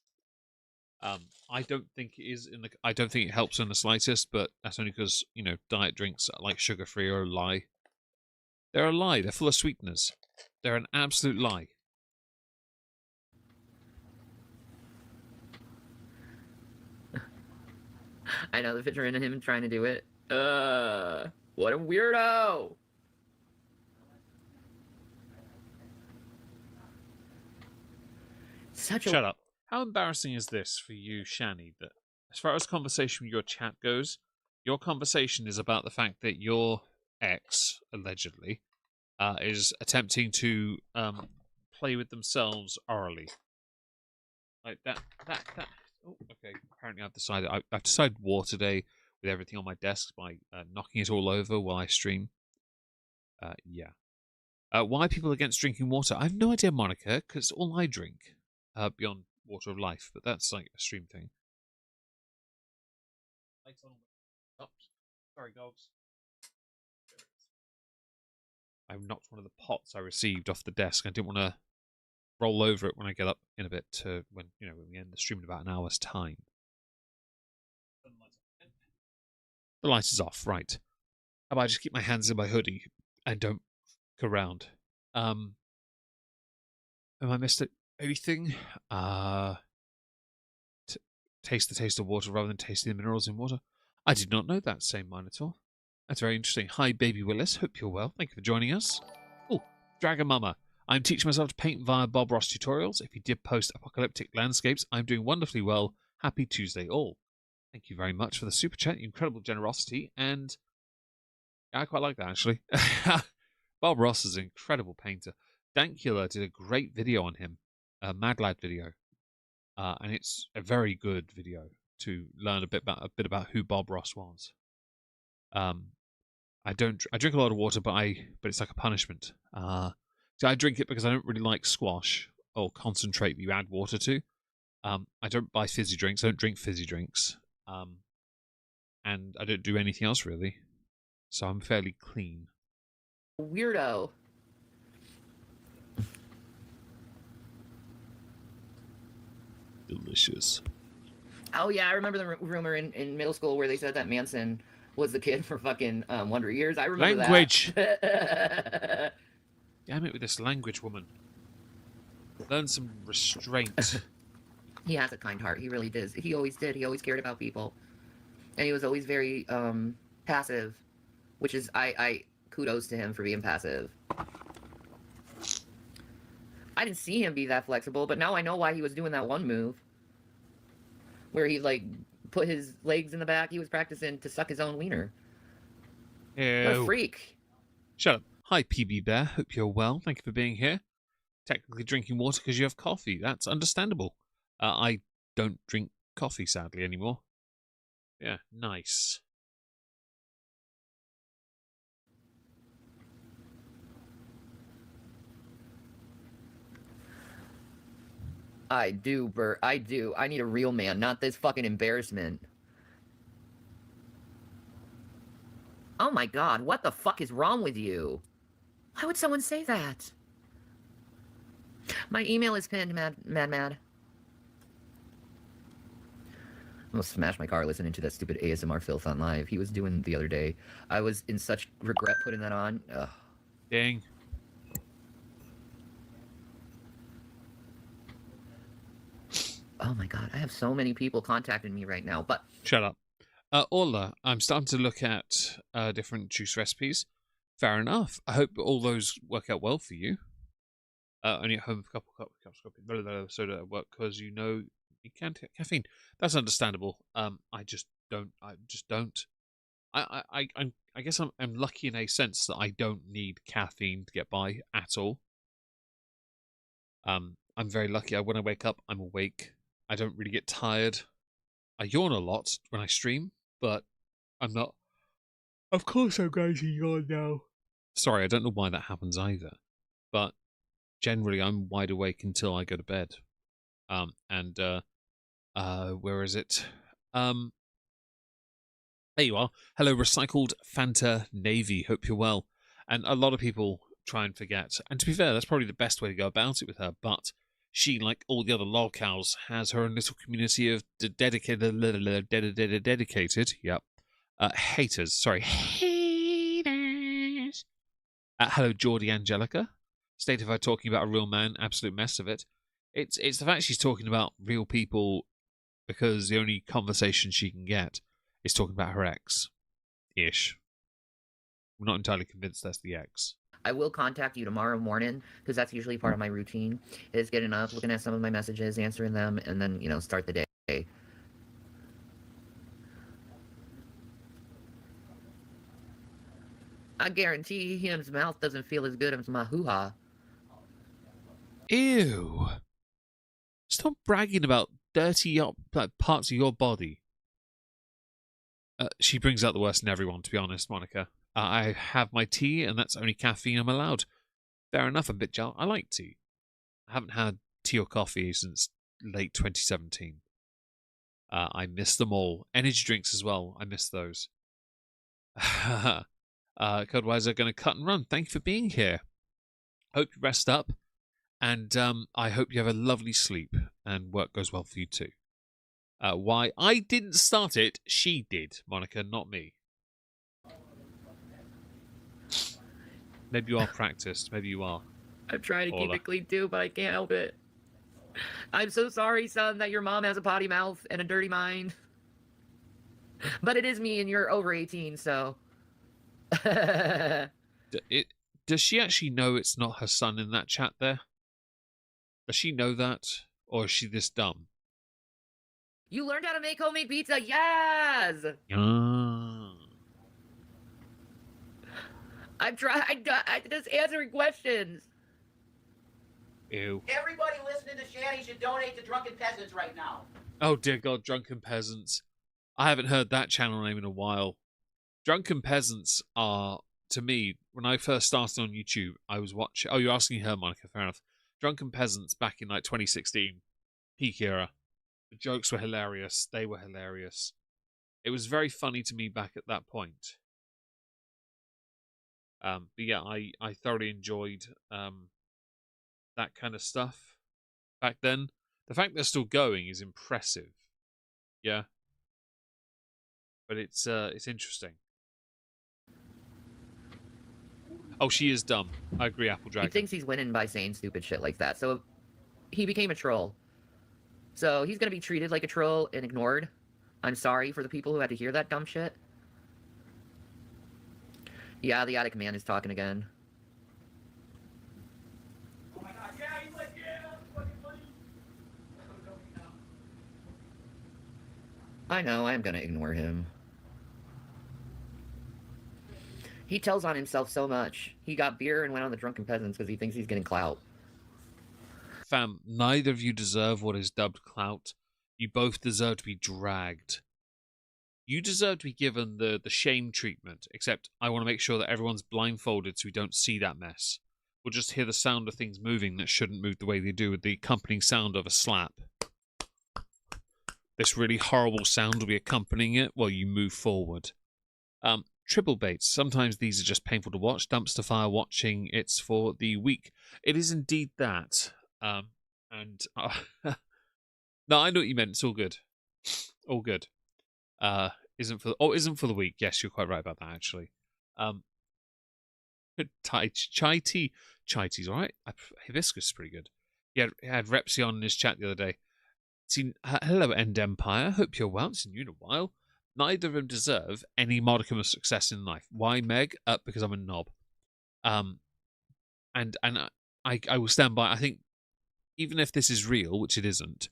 I don't think it is. I don't think it helps in the slightest, but that's only because, you know, diet drinks like sugar-free are a lie. They're a lie. They're full of sweeteners. They're an absolute lie. I know the picture of him trying to do it. What a weirdo! Shut up. How embarrassing is this for you, Shanny, that as far as conversation with your chat goes, your conversation is about the fact that your ex, allegedly, is attempting to play with themselves orally. Like that. Oh, okay. Apparently I've decided war today with everything on my desk by knocking it all over while I stream. Yeah. Why are people against drinking water? I have no idea, Monica, because all I drink, beyond water of life, but that's like a stream thing. Oh, sorry, dogs. I knocked one of the pots I received off the desk. I didn't want to roll over it when I get up in a bit to when we end the stream in about an hour's time. The light is off, right. How about I just keep my hands in my hoodie and don't look around? Have I missed anything? Taste the taste of water rather than tasting the minerals in water. I did not know that, saying Minotaur. That's very interesting. Hi, Baby Willis. Hope you're well. Thank you for joining us. Oh, Dragon Mama. I'm teaching myself to paint via Bob Ross tutorials. If you did post apocalyptic landscapes, I'm doing wonderfully well. Happy Tuesday all. Thank you very much for the super chat. Incredible generosity, and I quite like that actually. Bob Ross is an incredible painter. Dankula did a great video on him, a Mad Lad video, and it's a very good video to learn a bit about who Bob Ross was. I drink a lot of water, but it's like a punishment. So I drink it because I don't really like squash or concentrate that you add water to. I don't buy fizzy drinks. I don't drink fizzy drinks. And I don't do anything else really. So I'm fairly clean. Weirdo. Delicious. Oh yeah, I remember the rumor in middle school where they said that Manson was the kid for fucking Wonder Years. I remember Language. that. Damn it with this language, woman. Learn some restraint. He has a kind heart. He really does. He always did. He always cared about people, and he was always very passive, which is I kudos to him for being passive. I didn't see him be that flexible, but now I know why he was doing that one move where he like put his legs in the back. He was practicing to suck his own wiener. What a freak. Shut up. Hi, PB Bear. Hope you're well. Thank you for being here. Technically drinking water because you have coffee. That's understandable. I don't drink coffee, sadly, anymore. Yeah, nice. I do, Bert. I do. I need a real man, not this fucking embarrassment. Oh my god, what the fuck is wrong with you? Why would someone say that? My email is pinned, mad. I'm gonna smash my car listening to that stupid ASMR filth on live. He was doing the other day. I was in such regret putting that on. Ugh. Dang. Oh my god, I have so many people contacting me right now, but... Shut up. Orla, I'm starting to look at different juice recipes. Fair enough. I hope all those work out well for you. Only at home with a couple cups of soda at work because you know you can't take caffeine. That's understandable. I just don't. I guess I'm lucky in a sense that I don't need caffeine to get by at all. I'm very lucky. When I wake up, I'm awake. I don't really get tired. I yawn a lot when I stream, but I'm not. Of course I'm going to yawn now. Sorry, I don't know why that happens either. But generally, I'm wide awake until I go to bed. Where is it? There you are. Hello, Recycled Fanta Navy. Hope you're well. And a lot of people try and forget. And to be fair, that's probably the best way to go about it with her. But she, like all the other lolcows, has her own little community of dedicated, haters. Sorry, haters. Hello, Geordie Angelica. State of her talking about a real man, absolute mess of it. It's the fact she's talking about real people because the only conversation she can get is talking about her ex. Ish. I'm not entirely convinced that's the ex. I will contact you tomorrow morning because that's usually part of my routine is getting up, looking at some of my messages, answering them, and then, you know, start the day. I guarantee him's mouth doesn't feel as good as my hoo-ha. Ew. Stop bragging about dirty parts of your body. She brings out the worst in everyone, to be honest, Monica. I have my tea, and that's only caffeine I'm allowed. Fair enough, I'm a bit jealous. I like tea. I haven't had tea or coffee since late 2017. I miss them all. Energy drinks as well. I miss those. Codewise are going to cut and run. Thank you for being here. Hope you rest up. And I hope you have a lovely sleep and work goes well for you too. Why? I didn't start it. She did, Monica, not me. Maybe you are practiced. Maybe you are. I'm trying to keep it clean too, but I can't help it. I'm so sorry, son, that your mom has a potty mouth and a dirty mind. But it is me and you're over 18, so... Does she actually know it's not her son in that chat there? Does she know that? Or is she this dumb? You learned how to make homemade pizza. Yes. I'm trying. I just answering questions. Ew. Everybody listening to Shanny should donate to Drunken Peasants right now. Oh dear God, Drunken Peasants. I haven't heard that channel name in a while. Drunken Peasants are, to me, when I first started on YouTube, I was watching... Oh, you're asking her, Monica, fair enough. Drunken Peasants back in, like, 2016, peak era. The jokes were hilarious. They were hilarious. It was very funny to me back at that point. But yeah, I thoroughly enjoyed that kind of stuff back then. The fact they're still going is impressive. Yeah. But it's interesting. Oh, she is dumb. I agree, Apple Dragon. He thinks he's winning by saying stupid shit like that. So he became a troll. So he's going to be treated like a troll and ignored. I'm sorry for the people who had to hear that dumb shit. Yeah, the attic man is talking again. Oh my god, yeah, he's like, yeah, that's fucking funny. I know, I'm going to ignore him. He tells on himself so much. He got beer and went on the Drunken Peasants because he thinks he's getting clout. Fam, neither of you deserve what is dubbed clout. You both deserve to be dragged. You deserve to be given the shame treatment, except I want to make sure that everyone's blindfolded so we don't see that mess. We'll just hear the sound of things moving that shouldn't move the way they do with the accompanying sound of a slap. This really horrible sound will be accompanying it while you move forward. Triple baits. Sometimes these are just painful to watch. Dumpster fire watching. It's for the weak. It is indeed that. No, I know what you meant. It's all good. All good. Isn't for the weak. Yes, you're quite right about that. Actually. Chai tea. Chai tea's all right. Hibiscus is pretty good. He had Repsy on in his chat the other day. Hello, End Empire. Hope you're well. Seen you in a while. Neither of them deserve any modicum of success in life. Why, Meg? Because I'm a knob. And I will stand by. I think even if this is real, which it isn't,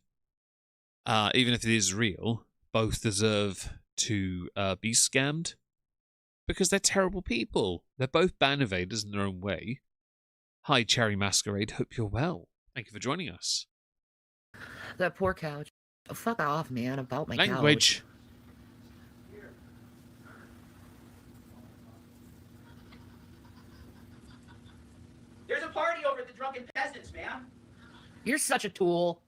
even if it is real, both deserve to be scammed because they're terrible people. They're both ban evaders in their own way. Hi, Cherry Masquerade. Hope you're well. Thank you for joining us. That poor couch. Oh, fuck off, man, about my Language. couch. There's a party over at the Drunken Peasants, man. You're such a tool.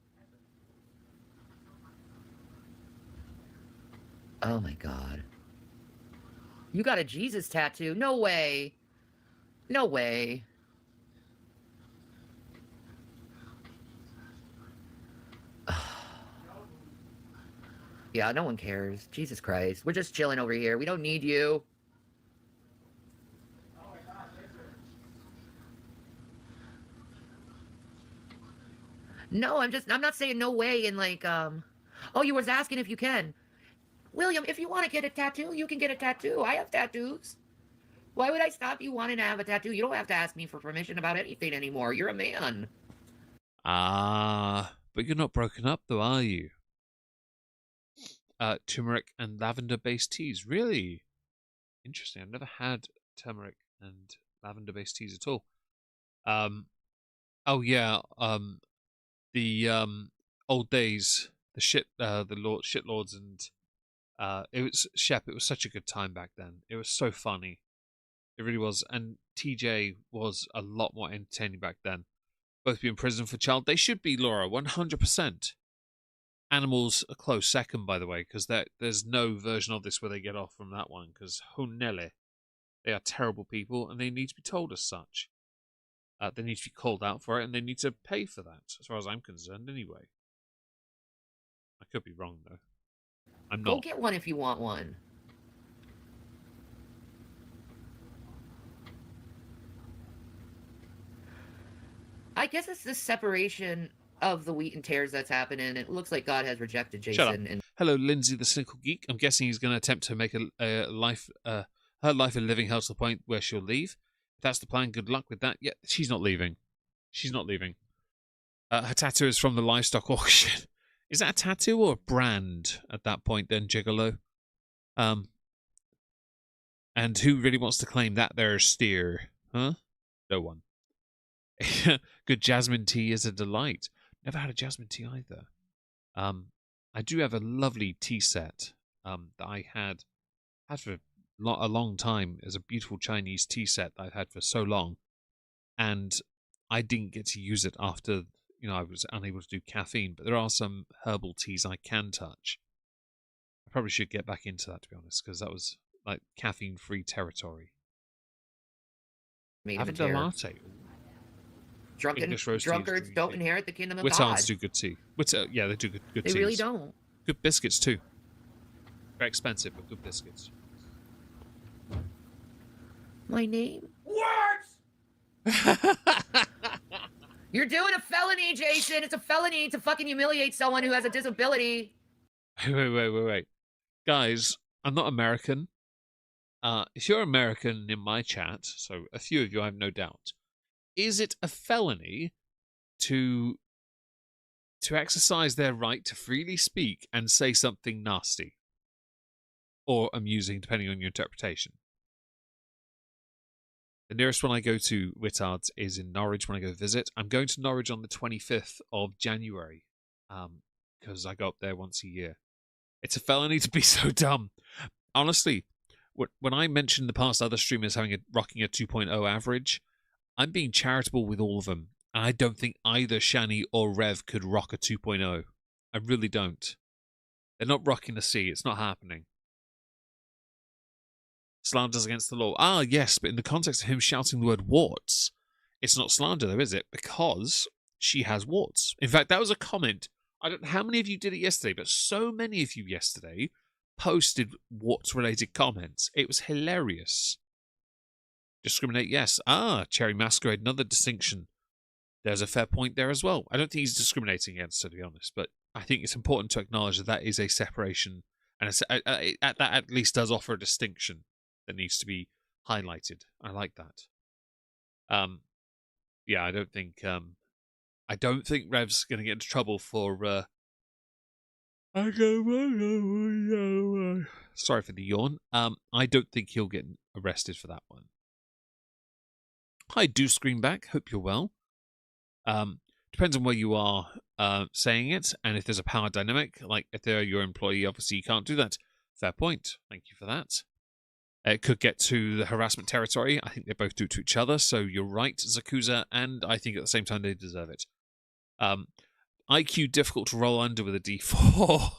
Oh my god. You got a Jesus tattoo? No way. No way. Yeah, no one cares. Jesus Christ. We're just chilling over here. We don't need you. No, I'm not saying no way in like, oh, you was asking if you can. William, if you want to get a tattoo, you can get a tattoo. I have tattoos. Why would I stop you wanting to have a tattoo? You don't have to ask me for permission about anything anymore. You're a man. But you're not broken up though, are you? Turmeric and lavender-based teas. Really? Interesting. I've never had turmeric and lavender-based teas at all. Oh yeah, the old days, the shitlords and it was Shep, it was such a good time back then. It was so funny. It really was. And TJ was a lot more entertaining back then. Both be in prison for child. They should be, Laura, 100%. Animals a close second, by the way, because there's no version of this where they get off from that one, because Hunele, they are terrible people, and they need to be told as such. They need to be called out for it, and they need to pay for that, as far as I'm concerned, anyway. I could be wrong, though. I'm not. Go get one if you want one. I guess it's this separation of the wheat and tares that's happening. It looks like God has rejected Jason. And hello, Lindsay, the cynical geek. I'm guessing he's going to attempt to make her life a living hell to the point where she'll leave. If that's the plan, good luck with that. Yeah, she's not leaving. She's not leaving. Her tattoo is from the livestock auction. Is that a tattoo or a brand at that point then, Gigolo? And who really wants to claim that there steer? Huh? No one. Good jasmine tea is a delight. Never had a jasmine tea either. I do have a lovely tea set that I had for a long time. It's a beautiful Chinese tea set that I've had for so long, and I didn't get to use it after I was unable to do caffeine. But there are some herbal teas I can touch. I probably should get back into that, to be honest, because that was like caffeine-free territory. Made Have of a a chair. latte. English roast Drunkards tea. don't inherit the kingdom of Wittards God. do good tea. Yeah, they do good They teas. really don't. Good biscuits too. Very expensive, but good biscuits. My name? Words! You're doing a felony, Jason. It's a felony to fucking humiliate someone who has a disability. Wait. Guys, I'm not American. If you're American in my chat, so a few of you I have no doubt, is it a felony to exercise their right to freely speak and say something nasty or amusing, depending on your interpretation? The nearest one I go to, Wittards, is in Norwich when I go visit. I'm going to Norwich on the 25th of January because I go up there once a year. It's a felony to be so dumb. Honestly, when I mentioned in the past other streamers rocking a 2.0 average, I'm being charitable with all of them. And I don't think either Shanny or Rev could rock a 2.0. I really don't. They're not rocking a C. It's not happening. Slanders against the law. Ah, yes, but in the context of him shouting the word warts, it's not slander, though, is it? Because she has warts. In fact, that was a comment. I don't know how many of you did it yesterday, but so many of you yesterday posted warts-related comments. It was hilarious. Discriminate, yes. Ah, Cherry Masquerade, another distinction. There's a fair point there as well. I don't think he's discriminating against her, to be honest, but I think it's important to acknowledge that is a separation, and that at least does offer a distinction that needs to be highlighted. I like that. Yeah, I don't think Rev's going to get into trouble for. Sorry for the yawn. I don't think he'll get arrested for that one. Hi, do scream back. Hope you're well. Depends on where you are saying it, and if there's a power dynamic, like if they're your employee, obviously you can't do that. Fair point. Thank you for that. It could get to the harassment territory. I think they both do it to each other, so you're right, Zakuza, and I think at the same time they deserve it. IQ difficult to roll under with a D4.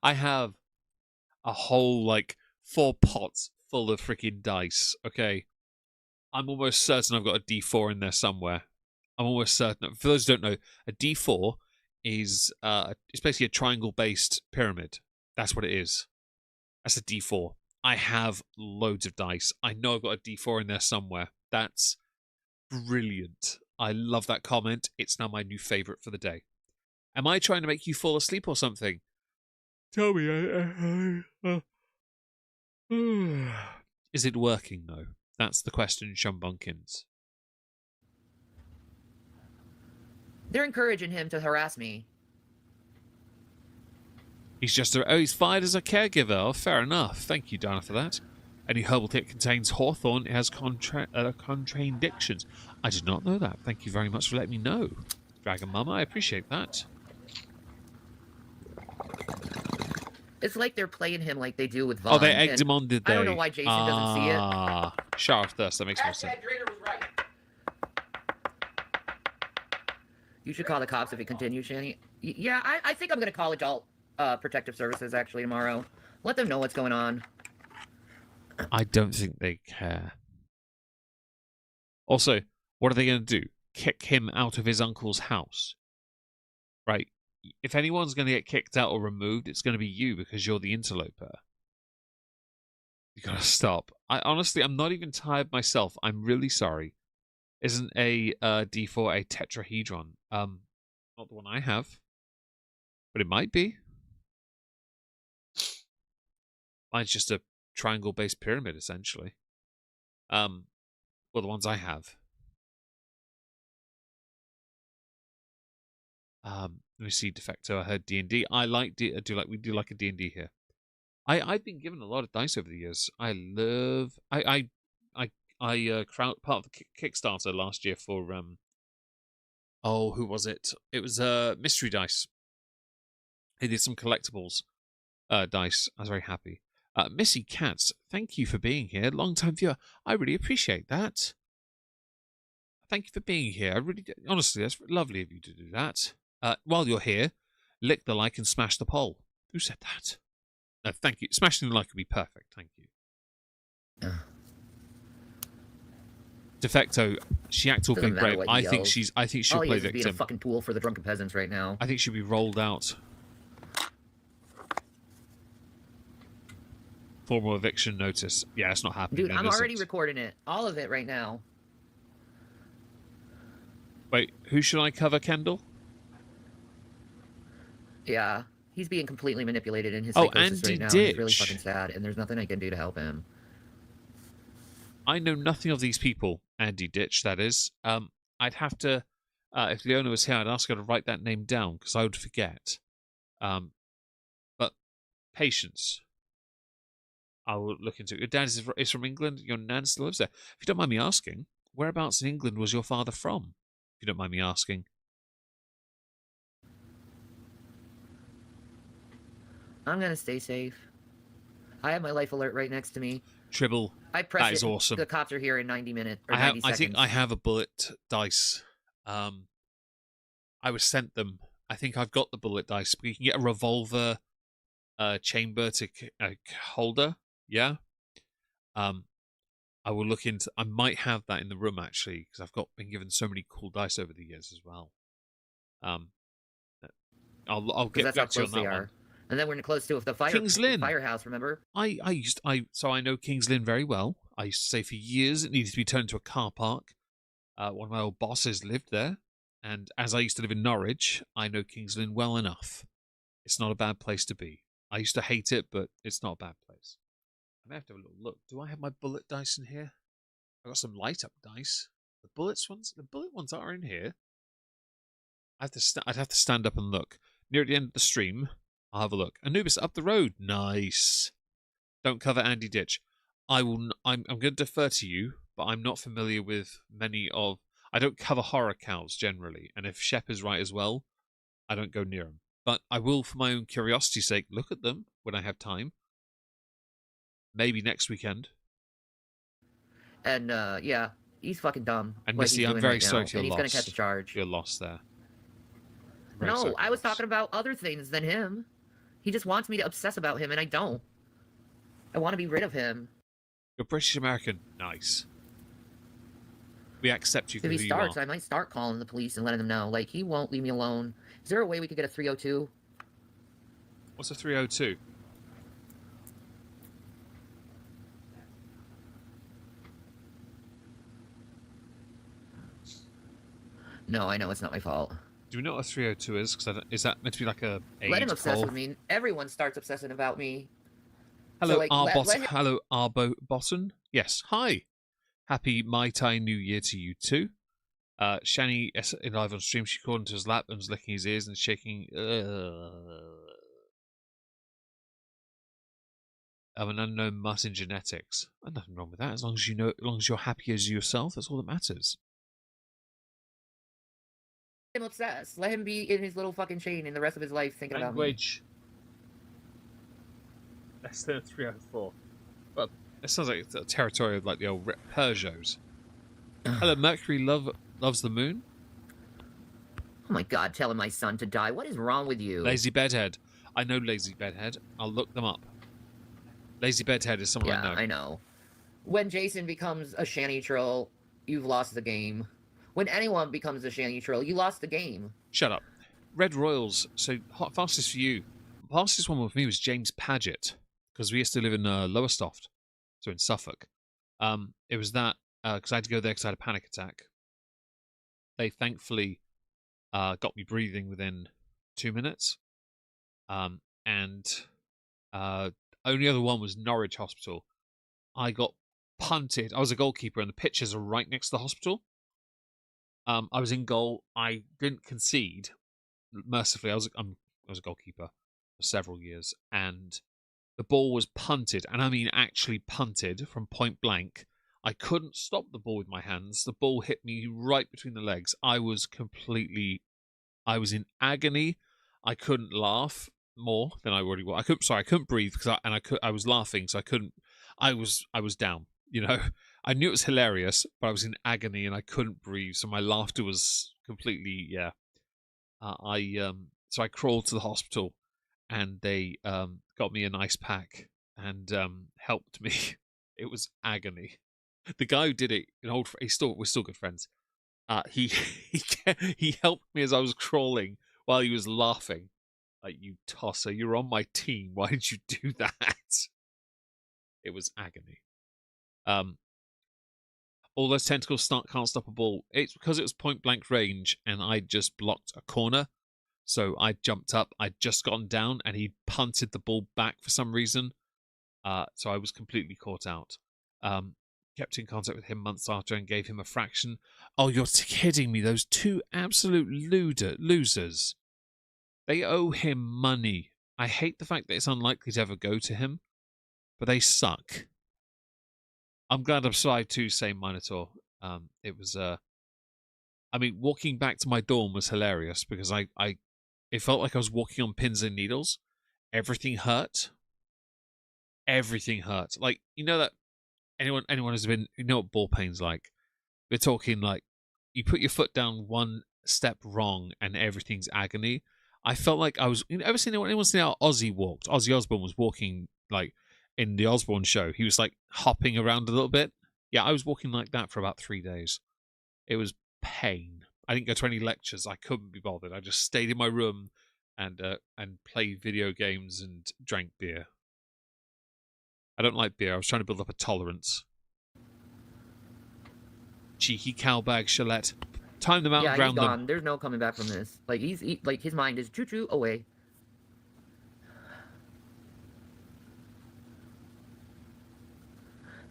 I have a whole, 4 pots full of freaking dice, okay? I'm almost certain I've got a D4 in there somewhere. I'm almost certain. For those who don't know, a D4 is it's basically a triangle-based pyramid. That's what it is. That's a D4. I have loads of dice. I know I've got a D4 in there somewhere. That's brilliant. I love that comment. It's now my new favorite for the day. Am I trying to make you fall asleep or something? Tell me. Is it working, though? That's the question, Shumbunkins. They're encouraging him to harass me. He's fired as a caregiver. Oh, fair enough. Thank you, Dana, for that. Any herbal tea contains hawthorn. It has contraindictions. I did not know that. Thank you very much for letting me know, Dragon Mama. I appreciate that. It's like they're playing him like they do with Vaughn. Oh, they egged him on, did they? I don't know why Jason doesn't see it. Ah, shower of thirst. That makes more sense. Hashtag Drader was right. You should call the cops if it continues, Shanny. Yeah, I think I'm going to call Adult Protective Services actually tomorrow. Let them know what's going on. I don't think they care. Also, what are they going to do? Kick him out of his uncle's house? Right. If anyone's going to get kicked out or removed, it's going to be you because you're the interloper. You got to stop. I'm not even tired myself. I'm really sorry. Isn't a D4 a tetrahedron? Not the one I have, but it might be. Mine's just a triangle-based pyramid, essentially. Well, the ones I have. Let me see, Defecto. I heard D&D. We do like a D&D here. I've been given a lot of dice over the years. I love. Crowd part of the Kickstarter last year for who was it? It was mystery dice. They did some collectibles dice. I was very happy. Missy Katz, thank you for being here. Long time viewer. I really appreciate that. Thank you for being here. I really, honestly, that's lovely of you to do that. While you're here, lick the like and smash the poll. Who said that? No, thank you. Smashing the like would be perfect. Thank you. Defecto, she acts all Doesn't big matter brave. what he I think yells. she'll All he play is being a victim. fucking tool for the drunken peasants right now. I think she'll be rolled out. Formal eviction notice. Yeah, it's not happening. Dude, I'm already recording it. All of it right now. Wait, who should I cover, Kendall? Yeah. He's being completely manipulated in his Oh, psychosis Andy right now. Ditch. He's really fucking sad, and there's nothing I can do to help him. I know nothing of these people. Andy Ditch, that is. I'd have to, if Leona was here, I'd ask her to write that name down because I would forget. But patience. I will look into it. Your dad is from England. Your nan still lives there. If you don't mind me asking, whereabouts in England was your father from? If you don't mind me asking. I'm gonna stay safe. I have my life alert right next to me. Tribble. I press That is it. awesome. The cops are here in 90 minutes or I 90 seconds. think I have a bullet dice. I was sent them. I think I've got the bullet dice. But you can get a revolver chamber to holder. Yeah. I will look into. I might have that in the room actually because I've been given so many cool dice over the years as well. I'll get back to you on that one. And then we're close to the King's Lynn. firehouse, remember? So I know King's Lynn very well. I used to say for years it needed to be turned into a car park. One of my old bosses lived there, and as I used to live in Norwich, I know King's Lynn well enough. It's not a bad place to be. I used to hate it, but it's not a bad place. I may have to have a little look. Do I have my bullet dice in here? I've got some light up dice. The bullet ones are in here. I'd have to stand up and look. Near at the end of the stream, I'll have a look. Anubis up the road. Nice. Don't cover Andy Ditch. I'm going to defer to you, but I'm not familiar with many of. I don't cover horror cows generally, and if Shep is right as well, I don't go near them. But I will, for my own curiosity's sake, look at them when I have time. Maybe next weekend. And yeah, he's fucking dumb. And what Missy, he's I'm doing very right sorry now, to your and loss. he's gonna catch a charge. Your loss there. Very sorry No, for your I was loss. talking about other things than him. He just wants me to obsess about him, and I don't. I want to be rid of him. You're British American. Nice. We accept you for If who he you starts, are. I might start calling the police and letting them know. Like, he won't leave me alone. Is there a way we could get a 302? What's a 302? No, I know it's not my fault. Do we know what a 302 is? Because is that meant to be like a aid Let him obsess call? with me. Everyone starts obsessing about me. Hello, So, like, Hello, Arbo Boston. Yes, hi. Happy Mai Tai New Year to you too. Shanny live on stream. She called into his lap and was licking his ears and shaking. Of an unknown mutt in genetics. There's nothing wrong with that. As long as as long as you're happy as yourself, that's all that matters. Let him obsess. Let him be in his little fucking chain in the rest of his life thinking about me. Language. Less than 304. Well, it sounds like a territory of like the old Peugeots. Hello, Mercury loves the moon. Oh my god, telling my son to die. What is wrong with you? Lazy Bedhead. I know Lazy Bedhead. I'll look them up. Lazy Bedhead is someone Yeah, I know. I know. When Jason becomes a shanty troll, you've lost the game. When anyone becomes a shanty troll, you lost the game. Shut up. Red Royals. So, fastest for you. Fastest one with me was James Paget, because we used to live in Lowestoft, so in Suffolk. It was that, because I had to go there because I had a panic attack. They thankfully got me breathing within 2 minutes. Only other one was Norwich Hospital. I got punted. I was a goalkeeper, and the pitches are right next to the hospital. I was in goal. I didn't concede, mercifully, I was a goalkeeper for several years, and the ball was punted, and I mean actually punted from point blank. I couldn't stop the ball with my hands. The ball hit me right between the legs. I was in agony. I couldn't laugh more than I already was. I couldn't breathe because I was laughing, so I couldn't. I was down. You know, I knew it was hilarious, but I was in agony and I couldn't breathe. So my laughter was completely, yeah. So I crawled to the hospital, and they got me an ice pack and helped me. It was agony. The guy who did it, we're still good friends. He he helped me as I was crawling while he was laughing. Like, you tosser, you're on my team. Why did you do that? It was agony. All those tentacles can't stop a ball. It's because it was point blank range, and I just blocked a corner. So I jumped up. I'd just gotten down, and he punted the ball back for some reason. So I was completely caught out. Kept in contact with him months after and gave him a fraction. Oh, you're kidding me. Those two absolute losers. They owe him money. I hate the fact that it's unlikely to ever go to him, but they suck. I'm glad I'm sorry to say Minotaur. It was, I mean, walking back to my dorm was hilarious because it felt like I was walking on pins and needles. Everything hurt. Everything hurt. Like, you know that anyone who's been, you know what ball pain's like. We're talking like you put your foot down one step wrong and everything's agony. I felt like I was. Ever seen anyone seen how Ozzy walked? Ozzy Osbourne was walking like in the Osbourne show. He was like hopping around a little bit. Yeah, I was walking like that for about 3 days. It was pain. I didn't go to any lectures. I couldn't be bothered. I just stayed in my room and played video games and drank beer. I don't like beer. I was trying to build up a tolerance. Cheeky cowbag Shalette. Time them out and ground he's gone. them. There's no coming back from this. Like, like his mind is choo-choo away.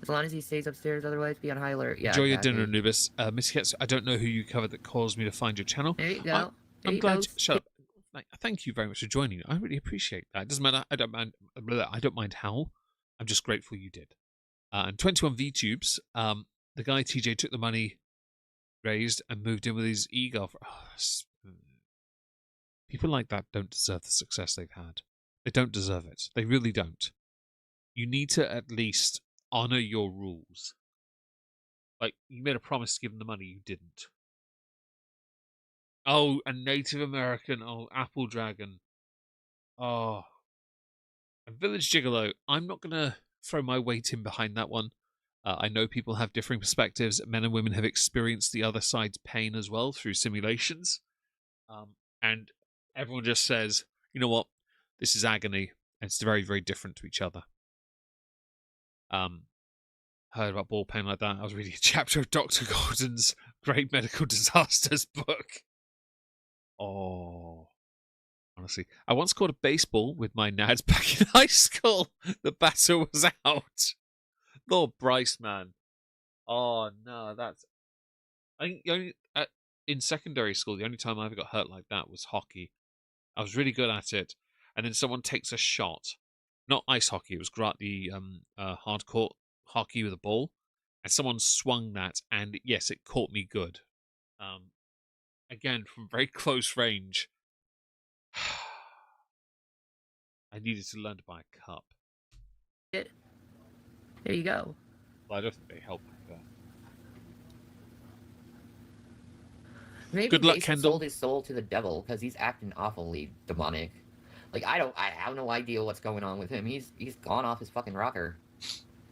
As long as he stays upstairs, otherwise be on high alert. Yeah, Enjoy your exactly. dinner, Anubis. Missy Cats, I don't know who you covered that caused me to find your channel. There you go. I'm glad. Shut up. Thank you very much for joining. I really appreciate that. It doesn't matter. I don't mind. I don't mind how. I'm just grateful you did. And 21 VTubes. The guy TJ took the money raised and moved in with his ego. People like that don't deserve the success they've had. They don't deserve it. They really don't. You need to at least honor your rules. Like, you made a promise to give them the money, you didn't. Oh, a Native American. Oh, Apple Dragon. Oh. And Village Gigolo. I'm not going to throw my weight in behind that one. I know people have differing perspectives. Men and women have experienced the other side's pain as well through simulations. And everyone just says, you know what? This is agony. And it's very, very different to each other. Heard about ball pain like that. I was reading a chapter of Dr. Gordon's Great Medical Disasters book. Oh. Honestly. I once caught a baseball with my nads back in high school. The batter was out. Lord Bryce, man. Oh, no, that's... I think in secondary school, the only time I ever got hurt like that was hockey. I was really good at it. And then someone takes a shot. Not ice hockey. It was the hardcore hockey with a ball. And someone swung that. And yes, it caught me good. Again, from very close range. I needed to learn to buy a cup. There you go. Well, I don't think they help like that. Maybe Good luck, Jason Kendall. sold his soul to the devil because he's acting awfully demonic. Like, I have no idea what's going on with him. He's gone off his fucking rocker.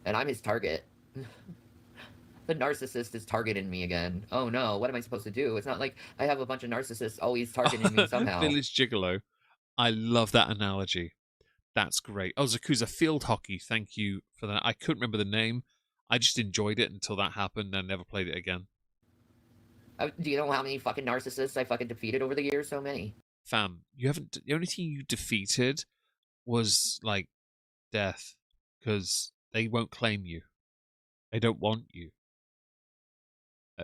And I'm his target. The narcissist is targeting me again. Oh no, what am I supposed to do? It's not like I have a bunch of narcissists always targeting me somehow. Village Gigolo. I love that analogy. That's great. Oh, Zakuza Field Hockey. Thank you for that. I couldn't remember the name. I just enjoyed it until that happened and never played it again. Do you know how many fucking narcissists I fucking defeated over the years? So many. Fam, you haven't. The only thing you defeated was like death, because they won't claim you. They don't want you.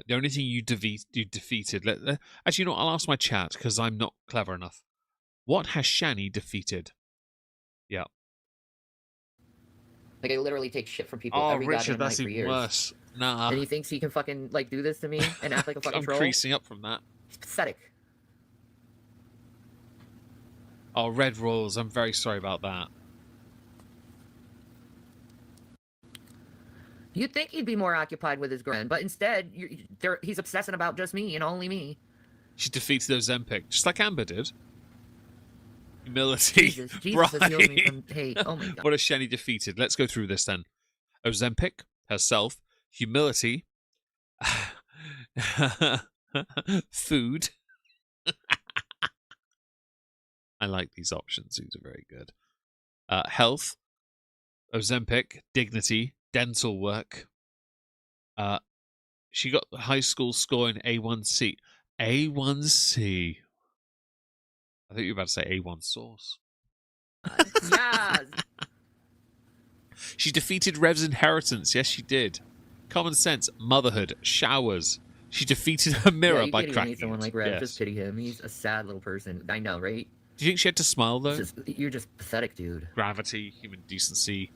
The only thing you defeated. Actually, you know what? I'll ask my chat because I'm not clever enough. What has Shanny defeated? Yeah. Like, I literally take shit from people Oh, every Richard, goddamn night that's for even years. worse. Nah. And he thinks he can fucking, like, do this to me and act like a fucking I'm troll? creasing up from that. He's pathetic. Oh, Red Royals, I'm very sorry about that. You'd think he'd be more occupied with his girlfriend, but instead, he's obsessing about just me and only me. She defeated Ozempic, just like Amber did. Humility. Jesus has healed me from hate. Oh my god. What has Shanny defeated? Let's go through this then. Ozempic, herself, humility, food. I like these options. These are very good. Health, Ozempic, dignity, dental work. She got the high school score in A1C. A1C. I think you were about to say A1 sauce. Yes. She defeated Rev's inheritance. Yes, she did. Common sense, motherhood, showers. She defeated her mirror by cracking someone like Rev. Yes. Just pity him. He's a sad little person. I know, right? Do you think she had to smile though? You're just pathetic, dude. Gravity, human decency.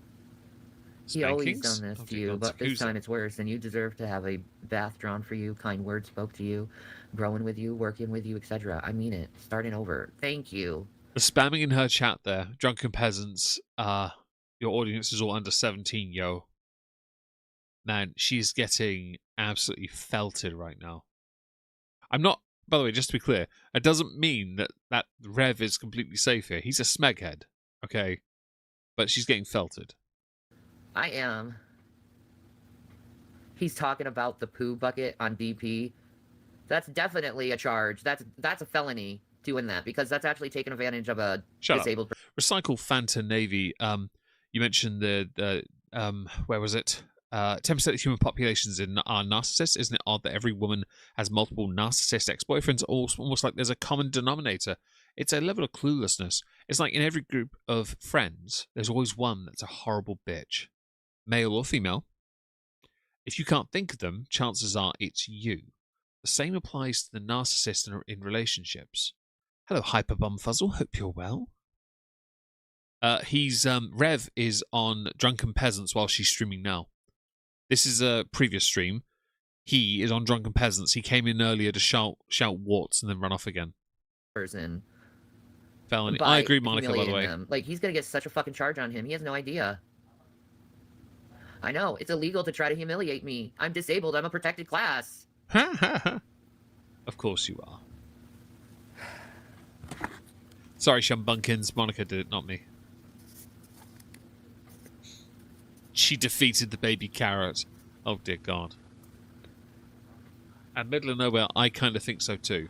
He always Spankings? done this Oh, to dear you, God. but this Who's time it? it's worse, and you deserve to have a bath drawn for you, kind words spoke to you, growing with you, working with you, etc. I mean it. Starting over. Thank you. The spamming in her chat there. Drunken peasants. Your audience is all under 17, yo. Man, she's getting absolutely felted right now. I'm not, by the way, just to be clear, it doesn't mean that Rev is completely safe here. He's a smeghead, okay? But she's getting felted. I am. He's talking about the poo bucket on DP. That's definitely a charge. That's a felony doing that, because that's actually taking advantage of a disabled person. Recycle Fanta Navy. You mentioned the where was it? 10% of human populations are narcissists. Isn't it odd that every woman has multiple narcissist ex-boyfriends? Almost like there's a common denominator. It's a level of cluelessness. It's like in every group of friends, there's always one that's a horrible bitch, male or female. If you can't think of them, chances are it's you. The same applies to the narcissist in relationships. Hello, Hyperbumfuzzle. Hope you're well. Rev is on Drunken Peasants while she's streaming now. This is a previous stream. He is on Drunken Peasants. He came in earlier to shout warts and then run off again. Person. Felony. I agree, Monica, by the way. Them. Like, he's gonna get such a fucking charge on him. He has no idea. I know. It's illegal to try to humiliate me. I'm disabled. I'm a protected class. Of course you are. Sorry, Shumbunkins. Monica did it, not me. She defeated the baby carrot. Oh, dear God. And middle of nowhere, I kind of think so too.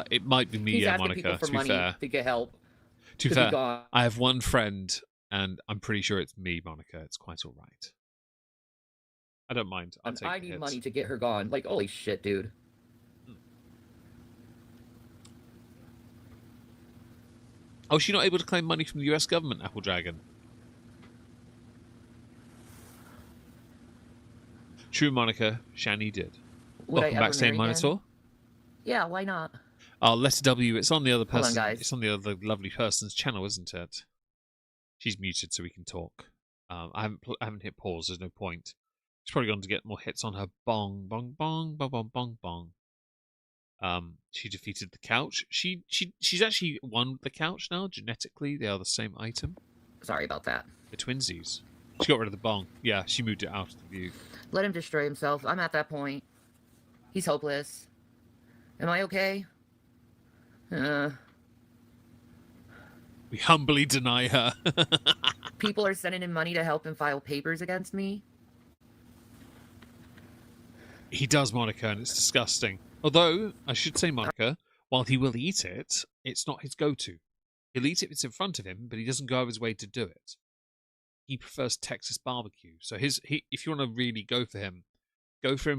It might be me, He's yeah, asking Monica, people for to be money fair. to get help. To be fair, I have one friend, and I'm pretty sure it's me, Monica. It's quite all right. I don't mind. I need money to get her gone. Like, holy shit, dude. Oh, is she not able to claim money from the US government, Apple Dragon? True, Monica. Shanny did. Welcome back, Saint Minotaur. Yeah, why not? Oh, Letter W. It's on the other person. Hold on, guys. It's on the other lovely person's channel, isn't it? She's muted, so we can talk. I haven't hit pause. There's no point. She's probably going to get more hits on her bong, bong, bong, bong, bong, bong, bong. She defeated the couch. She's actually won the couch now. Genetically, they are the same item. Sorry about that. The twinsies. She got rid of the bong. Yeah, she moved it out of the view. Let him destroy himself. I'm at that point. He's hopeless. Am I okay? We humbly deny her. People are sending him money to help him file papers against me. He does, Monica, and it's disgusting. Although, I should say, Monica, while he will eat it, it's not his go-to. He'll eat it if it's in front of him, but he doesn't go out of his way to do it. He prefers Texas barbecue. So if you want to really go for him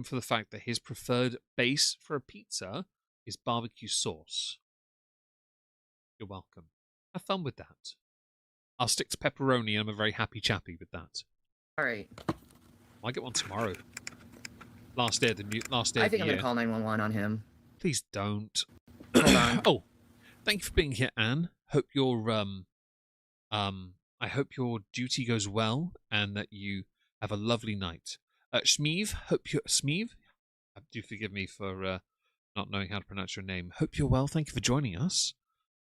for the fact that his preferred base for a pizza is barbecue sauce. You're welcome. Have fun with that. I'll stick to pepperoni. I'm a very happy chappy with that. All right. I'll get one tomorrow. Last day of the I think I'm year. gonna call 911 on him. Please don't. Hold on. Oh, thank you for being here, Anne. Hope your I hope your duty goes well and that you have a lovely night. Shmeev, Shmeev. Do forgive me for not knowing how to pronounce your name. Hope you're well. Thank you for joining us.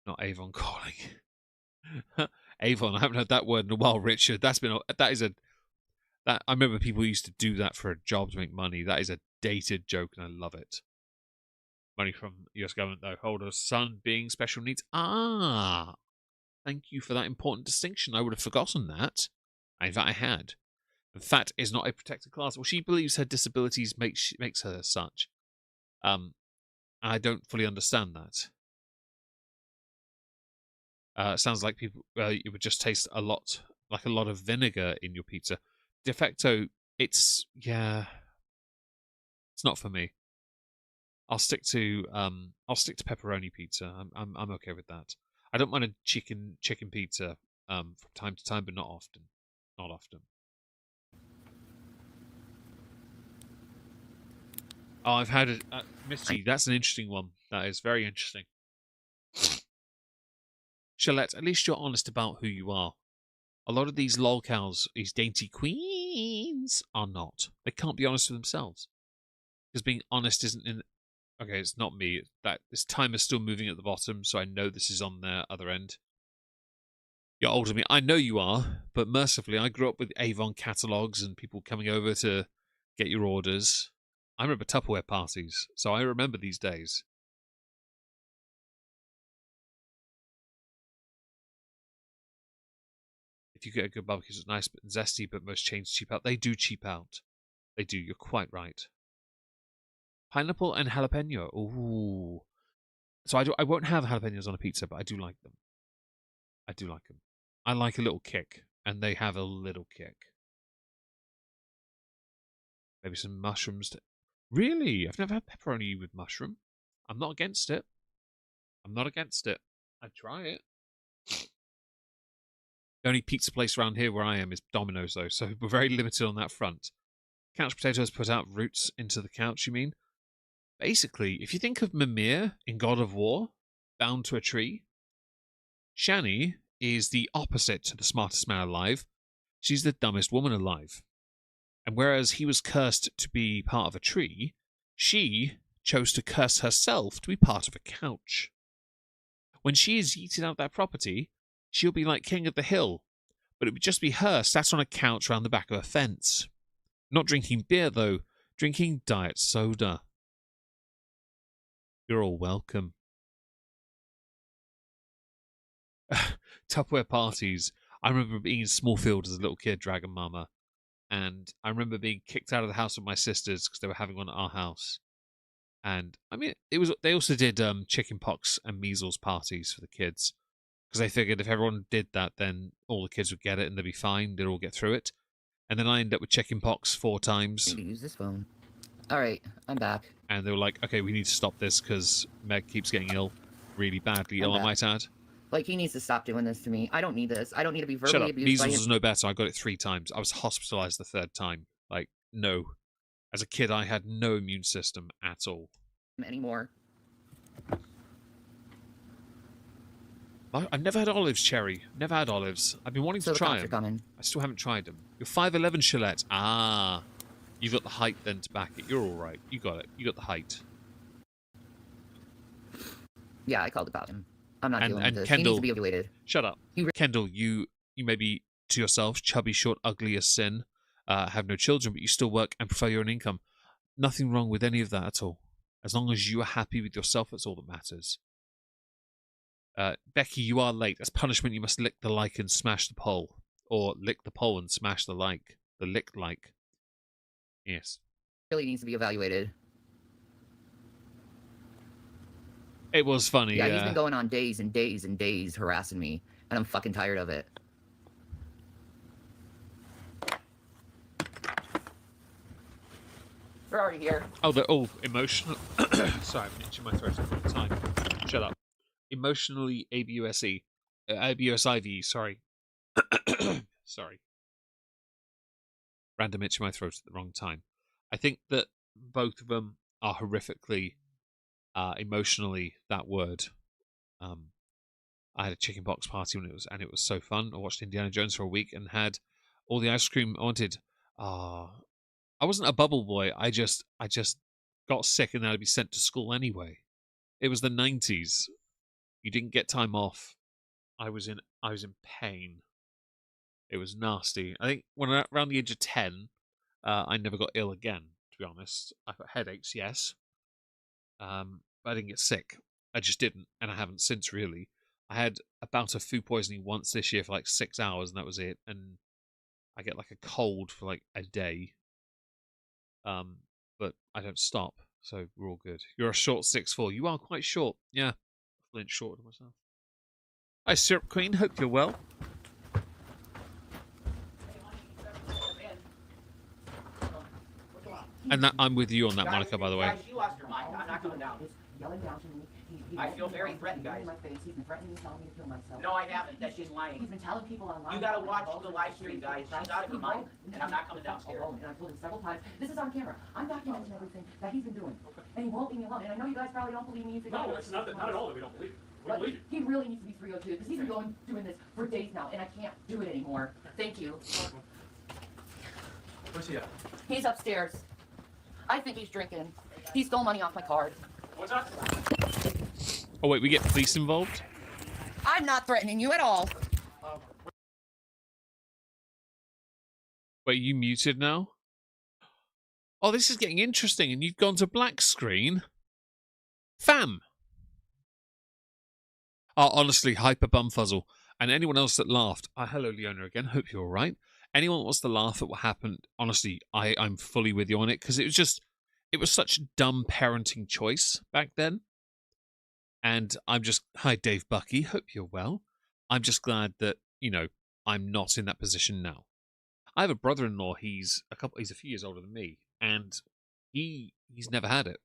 Not Avon calling. Avon, I haven't heard that word in a while, Richard. That I remember people used to do that for a job to make money. That is a dated joke, and I love it. Money from US government, though. Holder's son being special needs. Ah, thank you for that important distinction. I would have forgotten that. In fact, I had. The fat is not a protected class. Well, she believes her disabilities makes her such. I don't fully understand that. Sounds like people you would just taste a lot of vinegar in your pizza. De facto, it's not for me. I'll stick to pepperoni pizza. I'm okay with that. I don't mind a chicken pizza from time to time, but not often. Not often. Oh, I've had a Misty. That's an interesting one. That is very interesting. Shalette, at least you're honest about who you are. A lot of these lolcows, these dainty queens, are not. They can't be honest with themselves. Because being honest isn't in... Okay, it's not me. This timer is still moving at the bottom, so I know this is on their other end. You're older than me. I know you are, but mercifully, I grew up with Avon catalogs and people coming over to get your orders. I remember Tupperware parties, so I remember these days. If you get a good barbecue, it's nice but zesty, but most chains cheap out. They do cheap out. They do. You're quite right. Pineapple and jalapeno. Ooh. So I won't have jalapenos on a pizza, but I do like them. I do like them. I like a little kick, and they have a little kick. Maybe some mushrooms. Really? I've never had pepperoni with mushroom. I'm not against it. I'm not against it. I'd try it. The only pizza place around here where I am is Domino's, though, so we're very limited on that front. Couch potatoes put out roots into the couch, you mean? Basically, if you think of Mimir in God of War, bound to a tree, Shanny is the opposite to the smartest man alive. She's the dumbest woman alive. And whereas he was cursed to be part of a tree, she chose to curse herself to be part of a couch. When she is yeeted out of that property, she'll be like king of the hill, but it would just be her sat on a couch round the back of a fence. Not drinking beer, though, drinking diet soda. You're all welcome. Tupperware parties. I remember being in Smallfield as a little kid, Dragon Mama, and I remember being kicked out of the house with my sisters because they were having one at our house. And I mean, they also did chicken pox and measles parties for the kids because they figured if everyone did that, then all the kids would get it and they'd be fine. They'd all get through it. And then I ended up with chicken pox 4 times. I need to use this phone. All right, I'm back. And they were like, okay, we need to stop this because Meg keeps getting ill, really badly ill, I might add. Like, he needs to stop doing this to me. I don't need this. I don't need to be verbally Shut up. abused Measles by him. was no better. I got it 3 times. I was hospitalized the 3rd time. Like, no. As a kid, I had no immune system at all. Anymore. I've never had olives, Cherry. Never had olives. I've been wanting to try them. Coming. I still haven't tried them. You're 5'11", Shalette. Ah. You've got the height then to back it. You're all right. You got it. You got the height. Yeah, I called about him. I'm not dealing with this. Kendall, he needs to be evaluated. Shut up. Kendall, you may be to yourself chubby, short, ugly as sin, have no children, but you still work and prefer your own income. Nothing wrong with any of that at all. As long as you are happy with yourself, that's all that matters. Becky, you are late. As punishment, you must lick the like and smash the pole. Or lick the pole and smash the like. The lick like. Yes. Really needs to be evaluated. It was funny. Yeah, he's been going on days and days and days harassing me, and I'm fucking tired of it. We're already here. Oh, they're all emotional. Sorry, I'm itching my throat all the time. Shut up. Emotionally ABUSE. ABUSIV, sorry. Sorry. Random itch in my throat at the wrong time. I think that both of them are horrifically emotionally that word. I had a chickenpox party when it was so fun. I watched Indiana Jones for a week and had all the ice cream I wanted. I wasn't a bubble boy. I just got sick and then I'd be sent to school anyway. It was the 90s. You didn't get time off. I was in pain. It was nasty. I think when around the age of 10, I never got ill again. To be honest, I got headaches, yes, but I didn't get sick. I just didn't, and I haven't since really. I had a bout of food poisoning once this year for like 6 hours, and that was it. And I get like a cold for like a day, but I don't stop, so we're all good. You're a short 6'4". You are quite short, yeah. I'm shorter than myself. Hi, Syrup Queen. Hope you're well. And that I'm with you on that, Monica, by the way. Guys, she lost her mind. I'm not coming down. Yelling down to me. I feel very threatened, guys. In my face. He's been threatening me, telling me to kill myself. No, I haven't. That she's lying. He's been telling people online. You gotta watch the live stream, guys. She's out of her mind, and I'm not coming downstairs. And I've told him several times. This is on camera. I'm documenting everything that he's been doing, and he won't leave me alone. And I know you guys probably don't believe me. No, it's not at all that we don't believe it. We But believe you. he really needs to be 302 because he's been doing this for days now, and I can't do it anymore. Thank you. Where's he at? He's upstairs. I think he's drinking. He stole money off my card. What's that? Oh wait, we get police involved? I'm not threatening you at all. Wait, you muted now? Oh, this is getting interesting, and you've gone to black screen? Fam! Oh, honestly, hyper bumfuzzle. And anyone else that laughed, hello Leona again, hope you're alright. Anyone that wants to laugh at what happened, honestly, I'm fully with you on it, because it was such dumb parenting choice back then. And hi Dave Bucky, hope you're well. I'm just glad that, I'm not in that position now. I have a brother-in-law, he's a few years older than me, and he's never had it.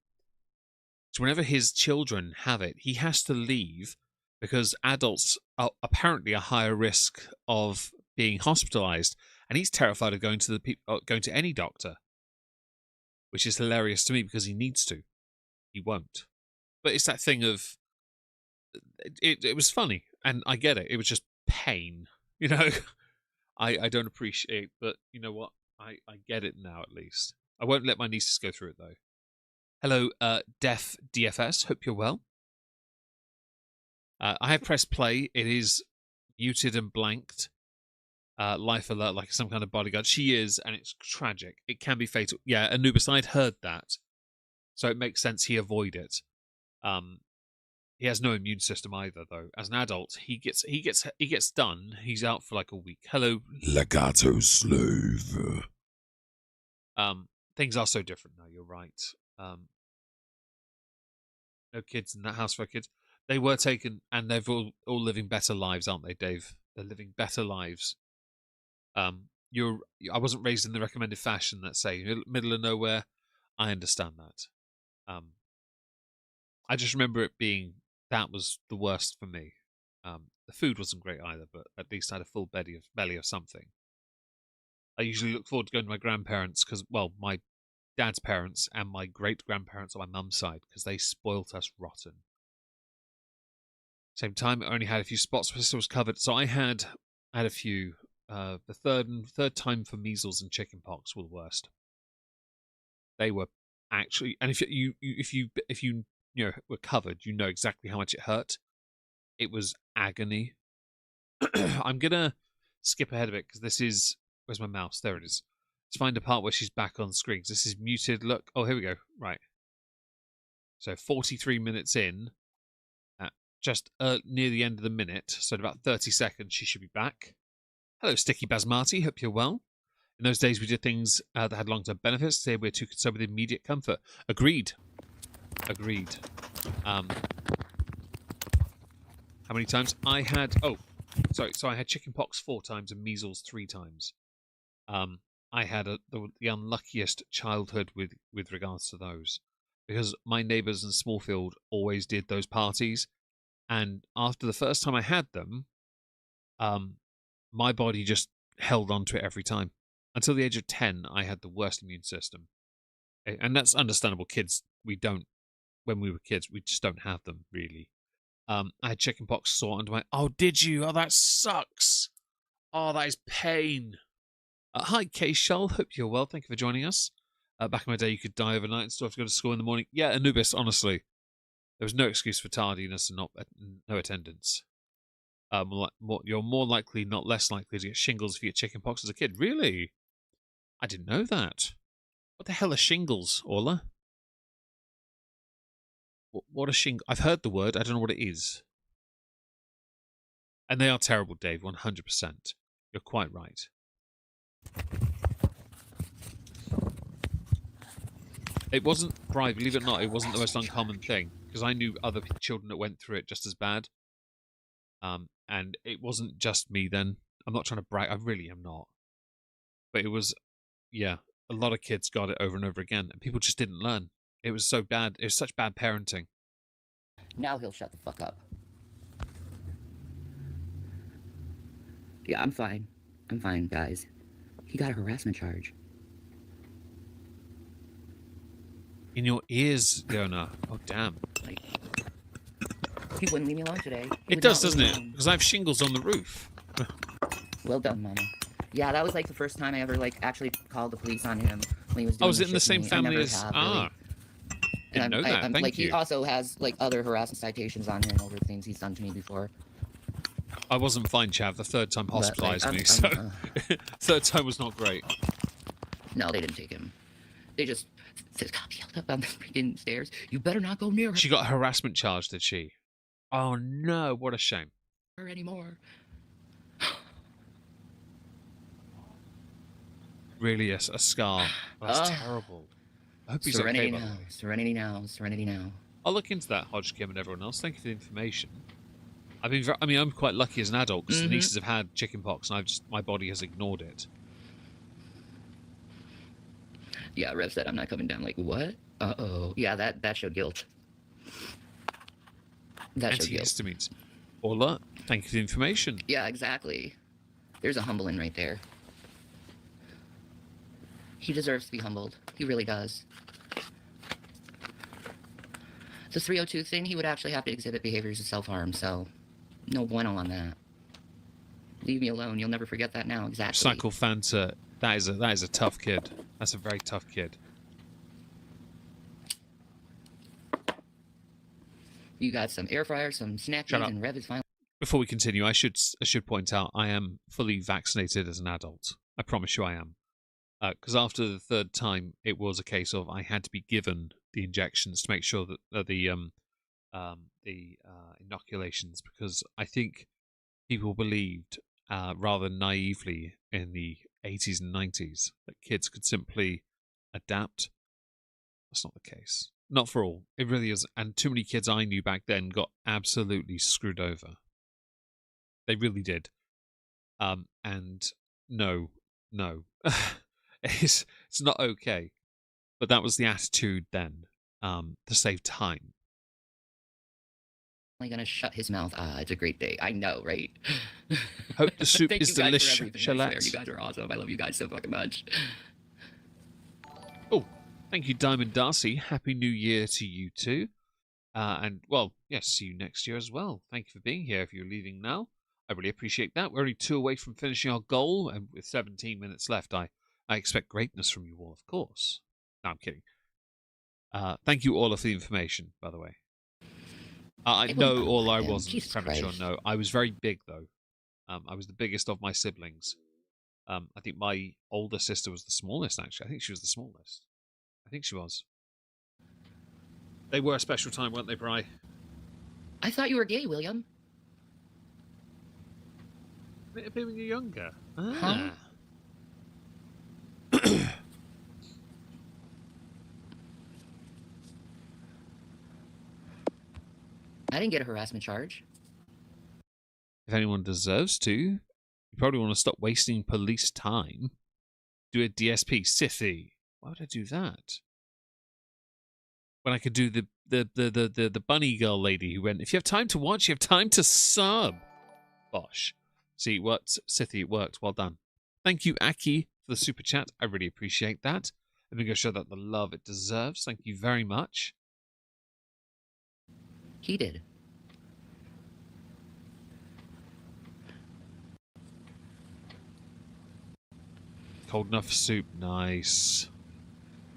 So whenever his children have it, he has to leave because adults are apparently a higher risk of being hospitalized, and he's terrified of going to any doctor, which is hilarious to me because he needs to. He won't. But it's that thing of it was funny, and I get it. It was just pain, I don't appreciate, but you know what? I get it now at least. I won't let my nieces go through it though. Hello, Def DFS. Hope you're well. I have pressed play. It is muted and blanked. Life alert, like some kind of bodyguard. She is, and it's tragic. It can be fatal. Yeah, Anubis, I'd heard that, so it makes sense he avoid it. He has no immune system either, though. As an adult, he gets done. He's out for like a week. Hello, Legato slave. Things are so different now. You're right. No kids in that house for kids. They were taken, and they've all living better lives, aren't they, Dave? They're living better lives. I wasn't raised in the recommended fashion. Let's say middle of nowhere. I understand that. I just remember it being that was the worst for me. The food wasn't great either, but at least I had a full belly of something. I usually look forward to going to my grandparents because, well, my dad's parents and my great-grandparents on my mum's side, because they spoilt us rotten. Same time, I only had a few spots, but still was covered. So I had a few. The third time for measles and chickenpox were the worst. They were actually, and if you were covered, you know exactly how much it hurt. It was agony. I'm gonna skip ahead of it because this is, where's my mouse? There it is. Let's find a part where she's back on screen. This is muted. Look, oh, here we go. Right. So 43 minutes in, just near the end of the minute, so in about 30 seconds, she should be back. Hello, Sticky Basmati. Hope you're well. In those days, we did things that had long-term benefits. Today, we're too concerned with immediate comfort. Agreed. How many times? I had... Oh, sorry. So I had chickenpox 4 times and measles 3 times. I had the unluckiest childhood with regards to those. Because my neighbours in Smallfield always did those parties. And after the first time I had them, my body just held on to it every time. Until the age of 10, I had the worst immune system. And that's understandable. Kids, when we were kids, we just don't have them, really. I had chickenpox sore under my... Oh, did you? Oh, that sucks. Oh, that is pain. Hi, K-Shell. Hope you're well. Thank you for joining us. Back in my day, you could die overnight and still have to go to school in the morning. Yeah, Anubis, honestly. There was no excuse for tardiness and no attendance. You're more likely, not less likely, to get shingles if you get chickenpox as a kid. Really? I didn't know that. What the hell are shingles, Orla? What a shingle? I've heard the word. I don't know what it is. And they are terrible, Dave. 100%. You're quite right. It wasn't, Brian, believe it or not, it wasn't the most uncommon thing, because I knew other children that went through it just as bad. And it wasn't just me then. I'm not trying to brag, I really am not. But it was, yeah, a lot of kids got it over and over again, and people just didn't learn. It was so bad. It was such bad parenting. Now he'll shut the fuck up. Yeah, I'm fine. I'm fine, guys. He got a harassment charge. In your ears, Yona. Oh, damn. Like, he wouldn't leave me alone today. It does, doesn't it? Because I have shingles on the roof. Well done, Mama. Yeah, that was like the first time I ever like actually called the police on him when he was doing Oh, is it in the shit to same me. family I never as... have, Ah. really. Didn't know that. Thank like, you. He also has like other harassment citations on him over things he's done to me before. I wasn't fine, Chav. The third time But, like, hospitalised me, so... third time was not great. No, they didn't take him. They just... The cop yelled up on the freaking stairs, "You better not go near She got a harassment charge, did she? Oh, no. What a shame. her anymore." Really, a scar. That's terrible. I hope he's okay, by the way. Serenity now. Serenity now. I'll look into that, Hodge Kim and everyone else. Thank you for the information. I'm quite lucky as an adult because the nieces have had chickenpox and my body has ignored it. Yeah, Rev said I'm not coming down. Like, what? Uh-oh. Yeah, that showed guilt. That showed guilt. Antihistamines. Orla, thank you for the information. Yeah, exactly. There's a humbling right there. He deserves to be humbled. He really does. The 302 thing, he would actually have to exhibit behaviors of self-harm, so no bueno on that. Leave me alone. You'll never forget that now. Exactly. Cycle Fanta, that is a tough kid. That's a very tough kid. You got some air fryers, some snackies, and Rev is finally... Before we continue, I should point out I am fully vaccinated as an adult. I promise you I am. Because after the third time, it was a case of I had to be given the injections to make sure that the inoculations, because I think people believed rather naively in the 80s and 90s that kids could simply adapt. That's not the case. Not for all. It really is. And too many kids I knew back then got absolutely screwed over. They really did. And no. It's not okay. But that was the attitude then, to save time. Gonna shut his mouth. It's a great day. I know, right? Hope the soup Thank is you guys delicious. for everything, I swear. You guys are awesome. I love you guys so fucking much. Oh, thank you, Diamond Darcy. Happy New Year to you too. And, well, yes, see you next year as well. Thank you for being here if you're leaving now. I really appreciate that. We're only 2 away from finishing our goal, and with 17 minutes left, I expect greatness from you all, of course. No, I'm kidding. Thank you all for the information, by the way. I know all I wasn't Jesus premature. Christ. No, I was very big, though. I was the biggest of my siblings. I think my older sister was the smallest, actually. I think she was the smallest. I think she was. They were a special time, weren't they, Bri? I thought you were gay, William. Maybe when you're younger. Huh? I didn't get a harassment charge. If anyone deserves to, you probably want to stop wasting police time. Do a DSP. Sithy. Why would I do that? When I could do the bunny girl lady who went, if you have time to watch, you have time to sub. Bosh. See, it worked. Sithy, it worked. Well done. Thank you, Aki, for the super chat. I really appreciate that. Let me go show that the love it deserves. Thank you very much. He did. Cold enough soup. Nice.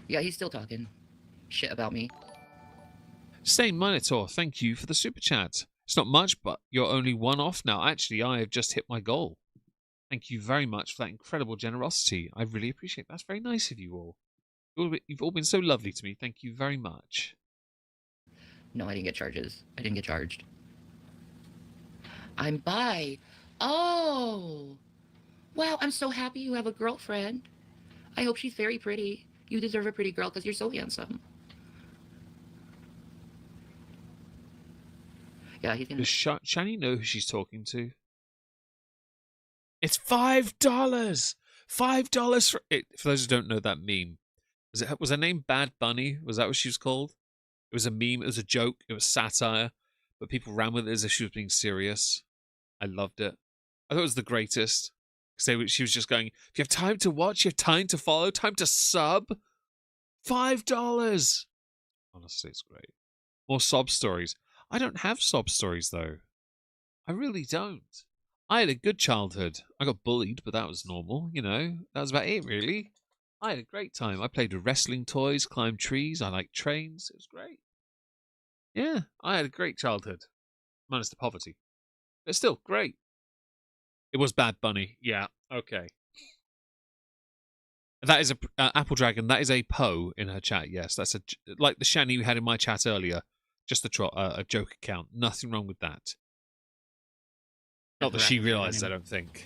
Yeah, he's still talking shit about me. Stain Minotaur, thank you for the super chat. It's not much, but you're only one off now. Actually, I have just hit my goal. Thank you very much for that incredible generosity. I really appreciate that. That's very nice of you all. You've all been so lovely to me. Thank you very much. No, I didn't get charges. I didn't get charged. I'm bi. Oh. Wow, I'm so happy you have a girlfriend. I hope she's very pretty. You deserve a pretty girl because you're so handsome. Yeah, he's gonna... Does Shani know who she's talking to? It's $5. $5 for it. For those who don't know that meme, was her name Bad Bunny? Was that what she was called? It was a meme. It was a joke. It was satire, but people ran with it as if she was being serious. I loved it. I thought it was the greatest. Because she was just going, if you have time to watch, you have time to follow, time to sub. $5. Honestly, it's great. More sob stories. I don't have sob stories, though. I really don't. I had a good childhood. I got bullied, but that was normal, you know. That was about it, really. I had a great time. I played with wrestling toys, climbed trees. I liked trains. It was great. Yeah, I had a great childhood. Minus the poverty. But still, great. It was Bad Bunny. Yeah, okay. That is a Apple Dragon. That is a Poe in her chat. Yes, that's like the Shanny we had in my chat earlier. Just a joke account. Nothing wrong with that. Not that she realised, I don't think.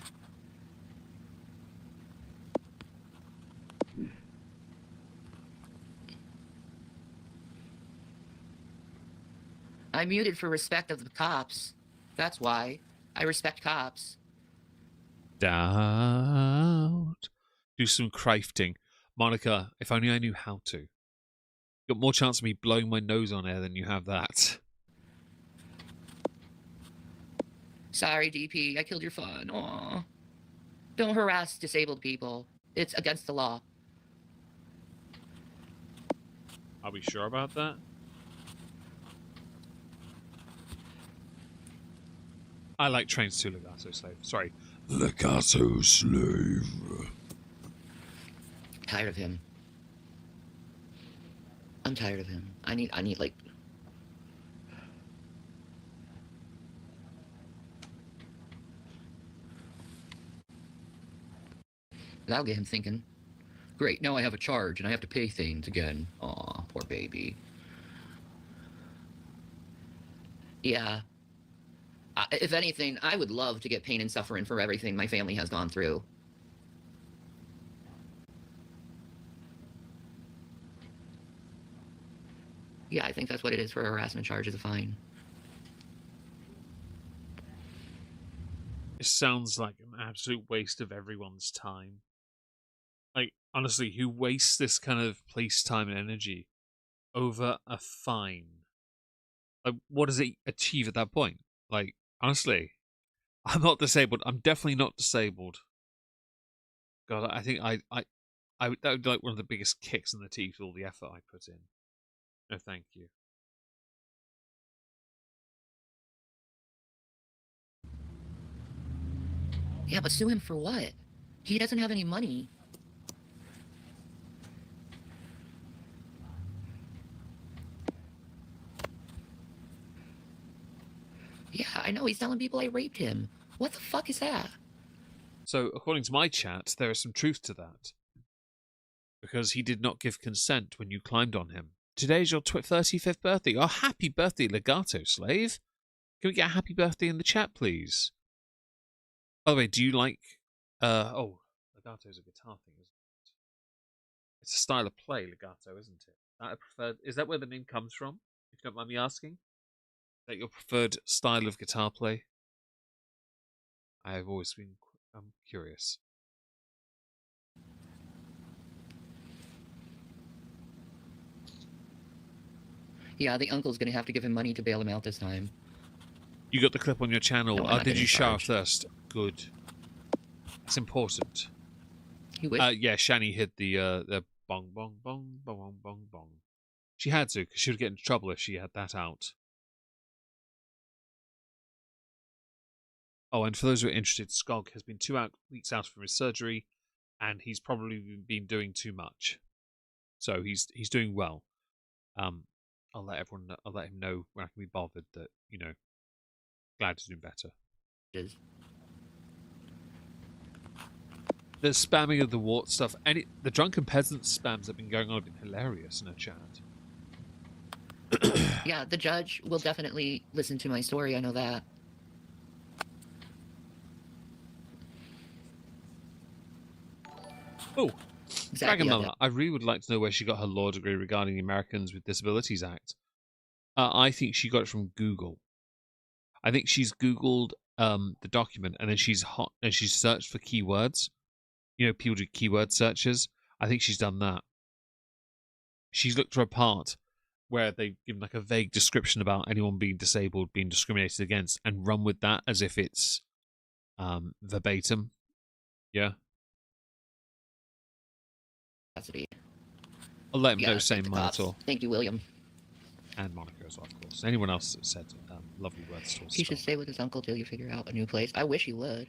I muted for respect of the cops. That's why. I respect cops. Doubt. Do some crafting. Monica, if only I knew how to. Got more chance of me blowing my nose on air than you have that. Sorry, DP. I killed your fun. Aw. Don't harass disabled people. It's against the law. Are we sure about that? I like trains too, Legato Slave. Sorry. Legato Slave. Tired of him. I'm tired of him. I need like... That'll get him thinking. Great, now I have a charge and I have to pay things again. Aw, poor baby. Yeah. If anything, I would love to get pain and suffering for everything my family has gone through. Yeah, I think that's what it is for a harassment charge, is a fine. It sounds like an absolute waste of everyone's time. Like, honestly, who wastes this kind of police time and energy over a fine? Like, what does it achieve at that point? Like, honestly, I'm not disabled. I'm definitely not disabled. God, I think that would be like one of the biggest kicks in the teeth with all the effort I put in. No, thank you. Yeah, but sue him for what? He doesn't have any money. Yeah, I know. He's telling people I raped him. What the fuck is that? So, according to my chat, there is some truth to that. Because he did not give consent when you climbed on him. Today's your 35th birthday. Oh, happy birthday, Legato Slave. Can we get a happy birthday in the chat, please? By the way, do you like... oh, Legato's a guitar thing, isn't it? It's a style of play, Legato, isn't it? Is that where the name comes from? If you don't mind me asking? Is that your preferred style of guitar play? I have always been curious. Yeah, the uncle's gonna have to give him money to bail him out this time. You got the clip on your channel. No, I'm not Did you getting shower charged. first? Good. It's important. You wish. Yeah, Shanny hit the bong, bong, bong, bong, bong, bong, bong. She had to, because she would get into trouble if she had that out. Oh, and for those who are interested, Skog has been 2 weeks out from his surgery, and he's probably been doing too much. So he's doing well. I'll let him know when I can be bothered that, you know, glad he's doing better. Is. The spamming of the wart stuff, the drunken peasants spams that have been going on have been hilarious in a chat. Yeah, the judge will definitely listen to my story. I know that. Oh, Exactly. Dragonmama, I really would like to know where she got her law degree regarding the Americans with Disabilities Act. I think she got it from Google. I think she's Googled the document and then she's searched for keywords. You know, people do keyword searches. I think she's done that. She's looked for a part where they've given like a vague description about anyone being disabled, being discriminated against, and run with that as if it's verbatim. Yeah. Capacity. I'll let him know, Thank same the cops. Monitor. Thank you, William. And Monica as well, of course. Anyone else that said lovely words towards He should stay with his uncle till you figure out a new place. I wish he would.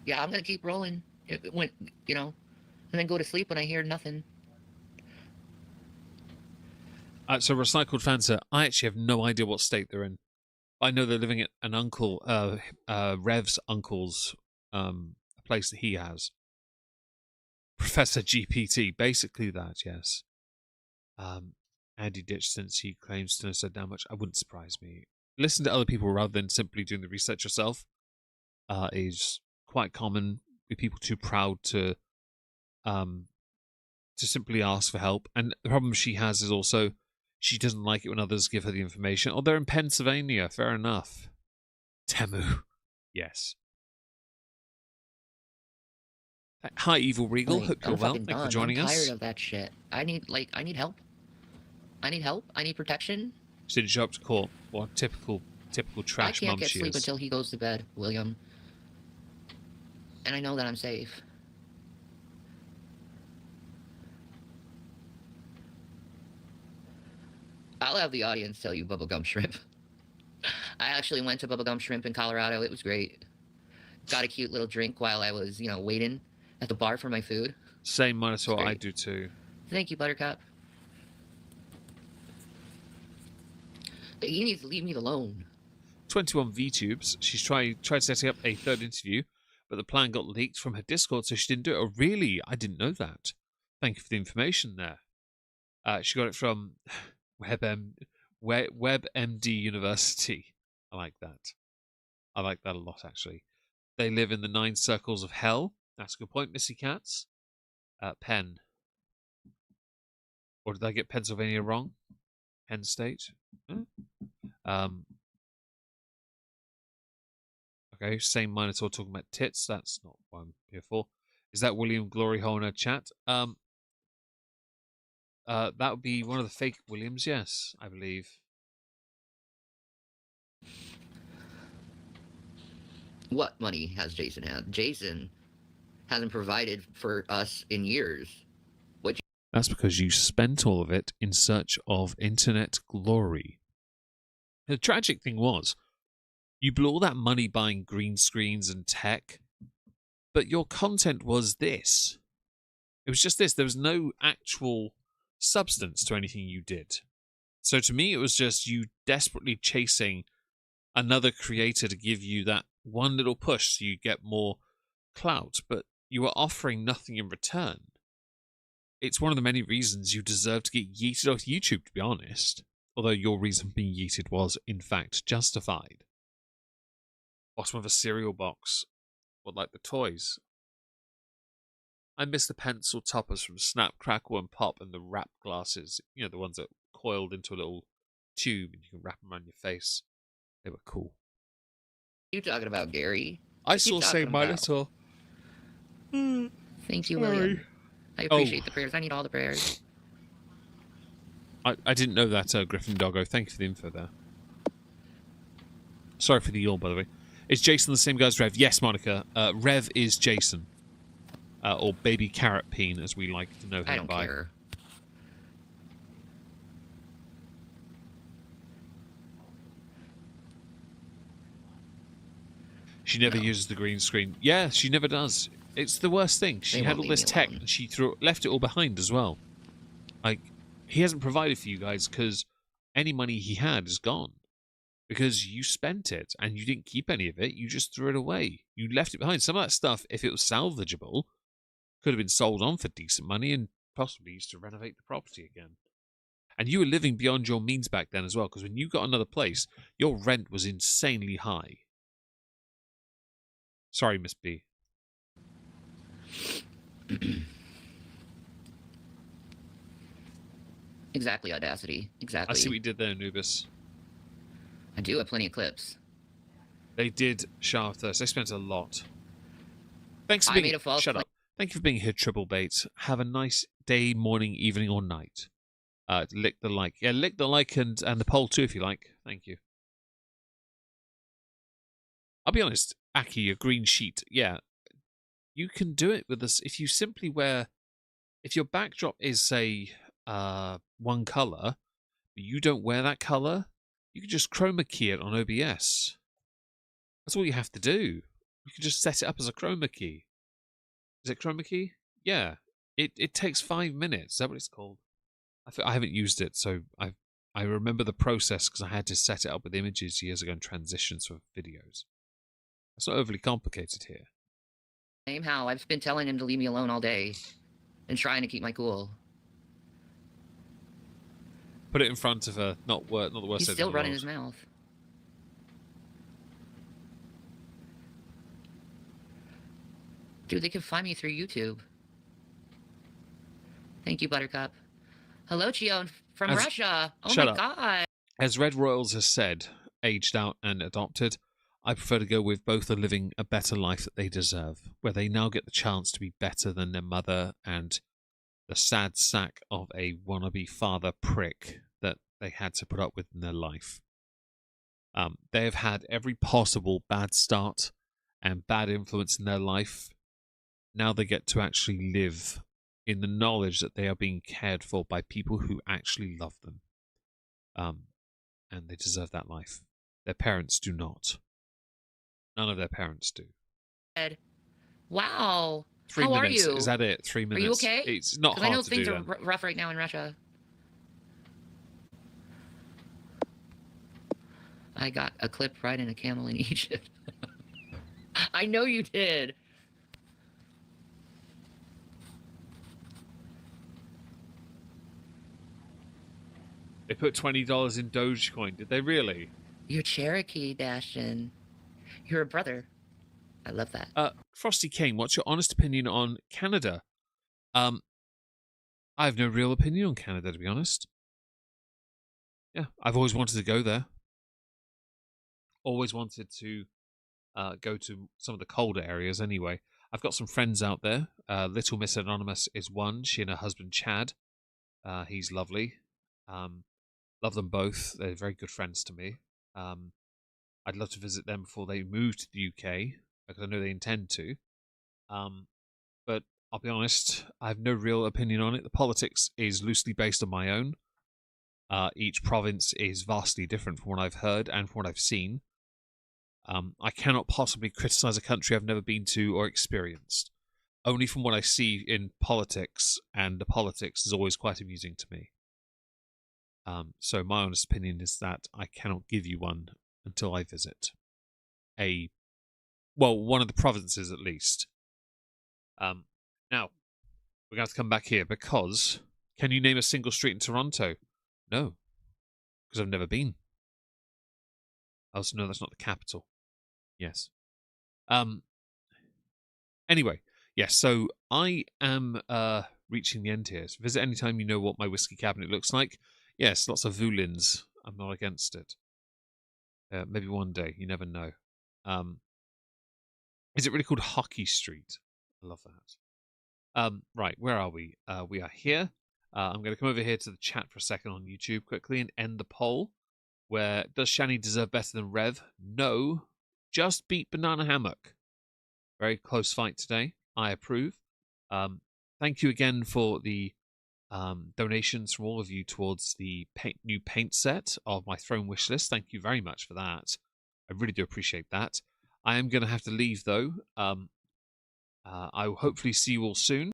Yeah, I'm gonna keep rolling. When you know, and then go to sleep when I hear nothing. So Recycled Fan said, I actually have no idea what state they're in. I know they're living at an uncle, Rev's uncle's place that he has. Professor GPT, basically that, yes. Andy ditched since he claims to know so damn much. I wouldn't surprise me. Listen to other people rather than simply doing the research yourself is quite common. With people too proud to simply ask for help. And the problem she has is also she doesn't like it when others give her the information. Oh, they're in Pennsylvania. Fair enough. Temu. Yes. Hi, Evil Regal. Like, Hope you're I'm well. fucking Thank you for done. joining I'm us. tired of that shit. I need help. I need help. I need protection. She didn't show up to court. What typical trash I mum can't get she sleep is. until he goes to bed, William. And I know that I'm safe. I'll have the audience tell you Bubblegum Shrimp. I actually went to Bubblegum Shrimp in Colorado. It was great. Got a cute little drink while I was, waiting at the bar for my food. Same Minotaur, I Great. do too. Thank you, Buttercup. He needs to leave me alone. 21 VTubes. She's tried setting up a third interview, but the plan got leaked from her Discord, so she didn't do it. Oh, really? I didn't know that. Thank you for the information there. She got it from WebMD University. I like that. I like that a lot, actually. They live in the 9 circles of hell. That's a good point, Missy Cats. Penn. Or did I get Pennsylvania wrong? Penn State? Okay, same Minotaur talking about tits. That's not what I'm here for. Is that William Glory Hole in her chat? That would be one of the fake Williams, yes, I believe. What money has Jason had? Jason hasn't provided for us in years. That's because you spent all of it in search of internet glory. The tragic thing was, you blew all that money buying green screens and tech, but your content was this. It was just this. There was no actual substance to anything you did. So to me, it was just you desperately chasing another creator to give you that one little push so you get more clout, but you were offering nothing in return. It's one of the many reasons you deserve to get yeeted off YouTube, to be honest. Although your reason being yeeted was, in fact, justified. Bottom of a cereal box. What, like the toys? I miss the pencil toppers from Snap, Crackle, and Pop and the wrap glasses. You know, the ones that coiled into a little tube and you can wrap them around your face. They were cool. You talking about, Gary? I What you saw talking Save My about? Little. Thank you, Sorry. William. I appreciate the prayers. I need all the prayers. I didn't know that, Griffin Doggo. Thank you for the info there. Sorry for the yawn, by the way. Is Jason the same guy as Rev? Yes, Monica. Rev is Jason. Or Baby Carrot Peen, as we like to know him I don't by. care. She never No. uses the green screen. Yeah, she never does. It's the worst thing. She They had won't all leave this me tech, alone. and she left it all behind as well. Like, he hasn't provided for you guys because any money he had is gone. Because you spent it, and you didn't keep any of it. You just threw it away. You left it behind. Some of that stuff, if it was salvageable, could have been sold on for decent money and possibly used to renovate the property again. And you were living beyond your means back then as well, because when you got another place, your rent was insanely high. Sorry, Miss B. Exactly, Audacity. Exactly. I see what you did there, Anubis. I do have plenty of clips. They did shaft us. They spent a lot. Thanks for I being. made a false Shut claim. up. Thank you for being here, Triple Bates. Have a nice day, morning, evening, or night. Lick the like. Yeah, lick the like and the poll too if you like. Thank you. I'll be honest, Aki, a green sheet. Yeah, you can do it with this if you simply wear. If your backdrop is say one color, but you don't wear that color, you can just chroma key it on OBS. That's all you have to do. You can just set it up as a chroma key. Is it chroma key? Yeah. It takes 5 minutes. Is that what it's called? I haven't used it, so I remember the process because I had to set it up with images years ago and transitions for videos. It's not overly complicated here. How I've been telling him to leave me alone all day and trying to keep my cool. Put it in front of her. Not the worst. He's idea still in the running world. his mouth. Dude, they can find me through YouTube. Thank you, Buttercup. Hello, Chio from Russia. Oh Shut my up. god. As Red Royals has said, aged out and adopted, I prefer to go with both are living a better life that they deserve, where they now get the chance to be better than their mother and the sad sack of a wannabe father prick that they had to put up with in their life. They have had every possible bad start and bad influence in their life. Now they get to actually live in the knowledge that they are being cared for by people who actually love them. And they deserve that life. Their parents do not. None of their parents do. Wow. 3 How minutes. are you? Is that it? 3 minutes. Are you okay? It's not Because I know hard to things do are that. rough right now in Russia. I got a clip riding a camel in Egypt. I know you did. They put $20 in Dogecoin. Did they really? You're Cherokee, Dashin. You're a brother. I love that. Frosty King, what's your honest opinion on Canada? I have no real opinion on Canada, to be honest. Yeah, I've always wanted to go there. Always wanted to go to some of the colder areas anyway. I've got some friends out there. Little Miss Anonymous is one. She and her husband Chad. He's lovely. Love them both. They're very good friends to me. I'd love to visit them before they move to the UK, because I know they intend to. But I'll be honest, I have no real opinion on it. The politics is loosely based on my own. Each province is vastly different from what I've heard and from what I've seen. I cannot possibly criticize a country I've never been to or experienced. Only from what I see in politics, and the politics is always quite amusing to me. So my honest opinion is that I cannot give you one until I visit one of the provinces at least. Now, we're going to have to come back here because, can you name a single street in Toronto? No, because I've never been. Also, no, that's not the capital. Yes. Anyway, yes, so I am reaching the end here. So visit anytime you know what my whiskey cabinet looks like. Yes, lots of Vulins. I'm not against it. Maybe one day, you never know. Is it really called Hockey Street? I love that. Right, where are we? We are here. I'm going to come over here to the chat for a second on YouTube quickly and end the poll. where does Shanny deserve better than Rev? No, just beat Banana Hammock. Very close fight today. I approve. Thank you again for the donations from all of you towards the new paint set of my throne wish list. Thank you very much for that. I really do appreciate that. I am going to have to leave though. I will hopefully see you all soon.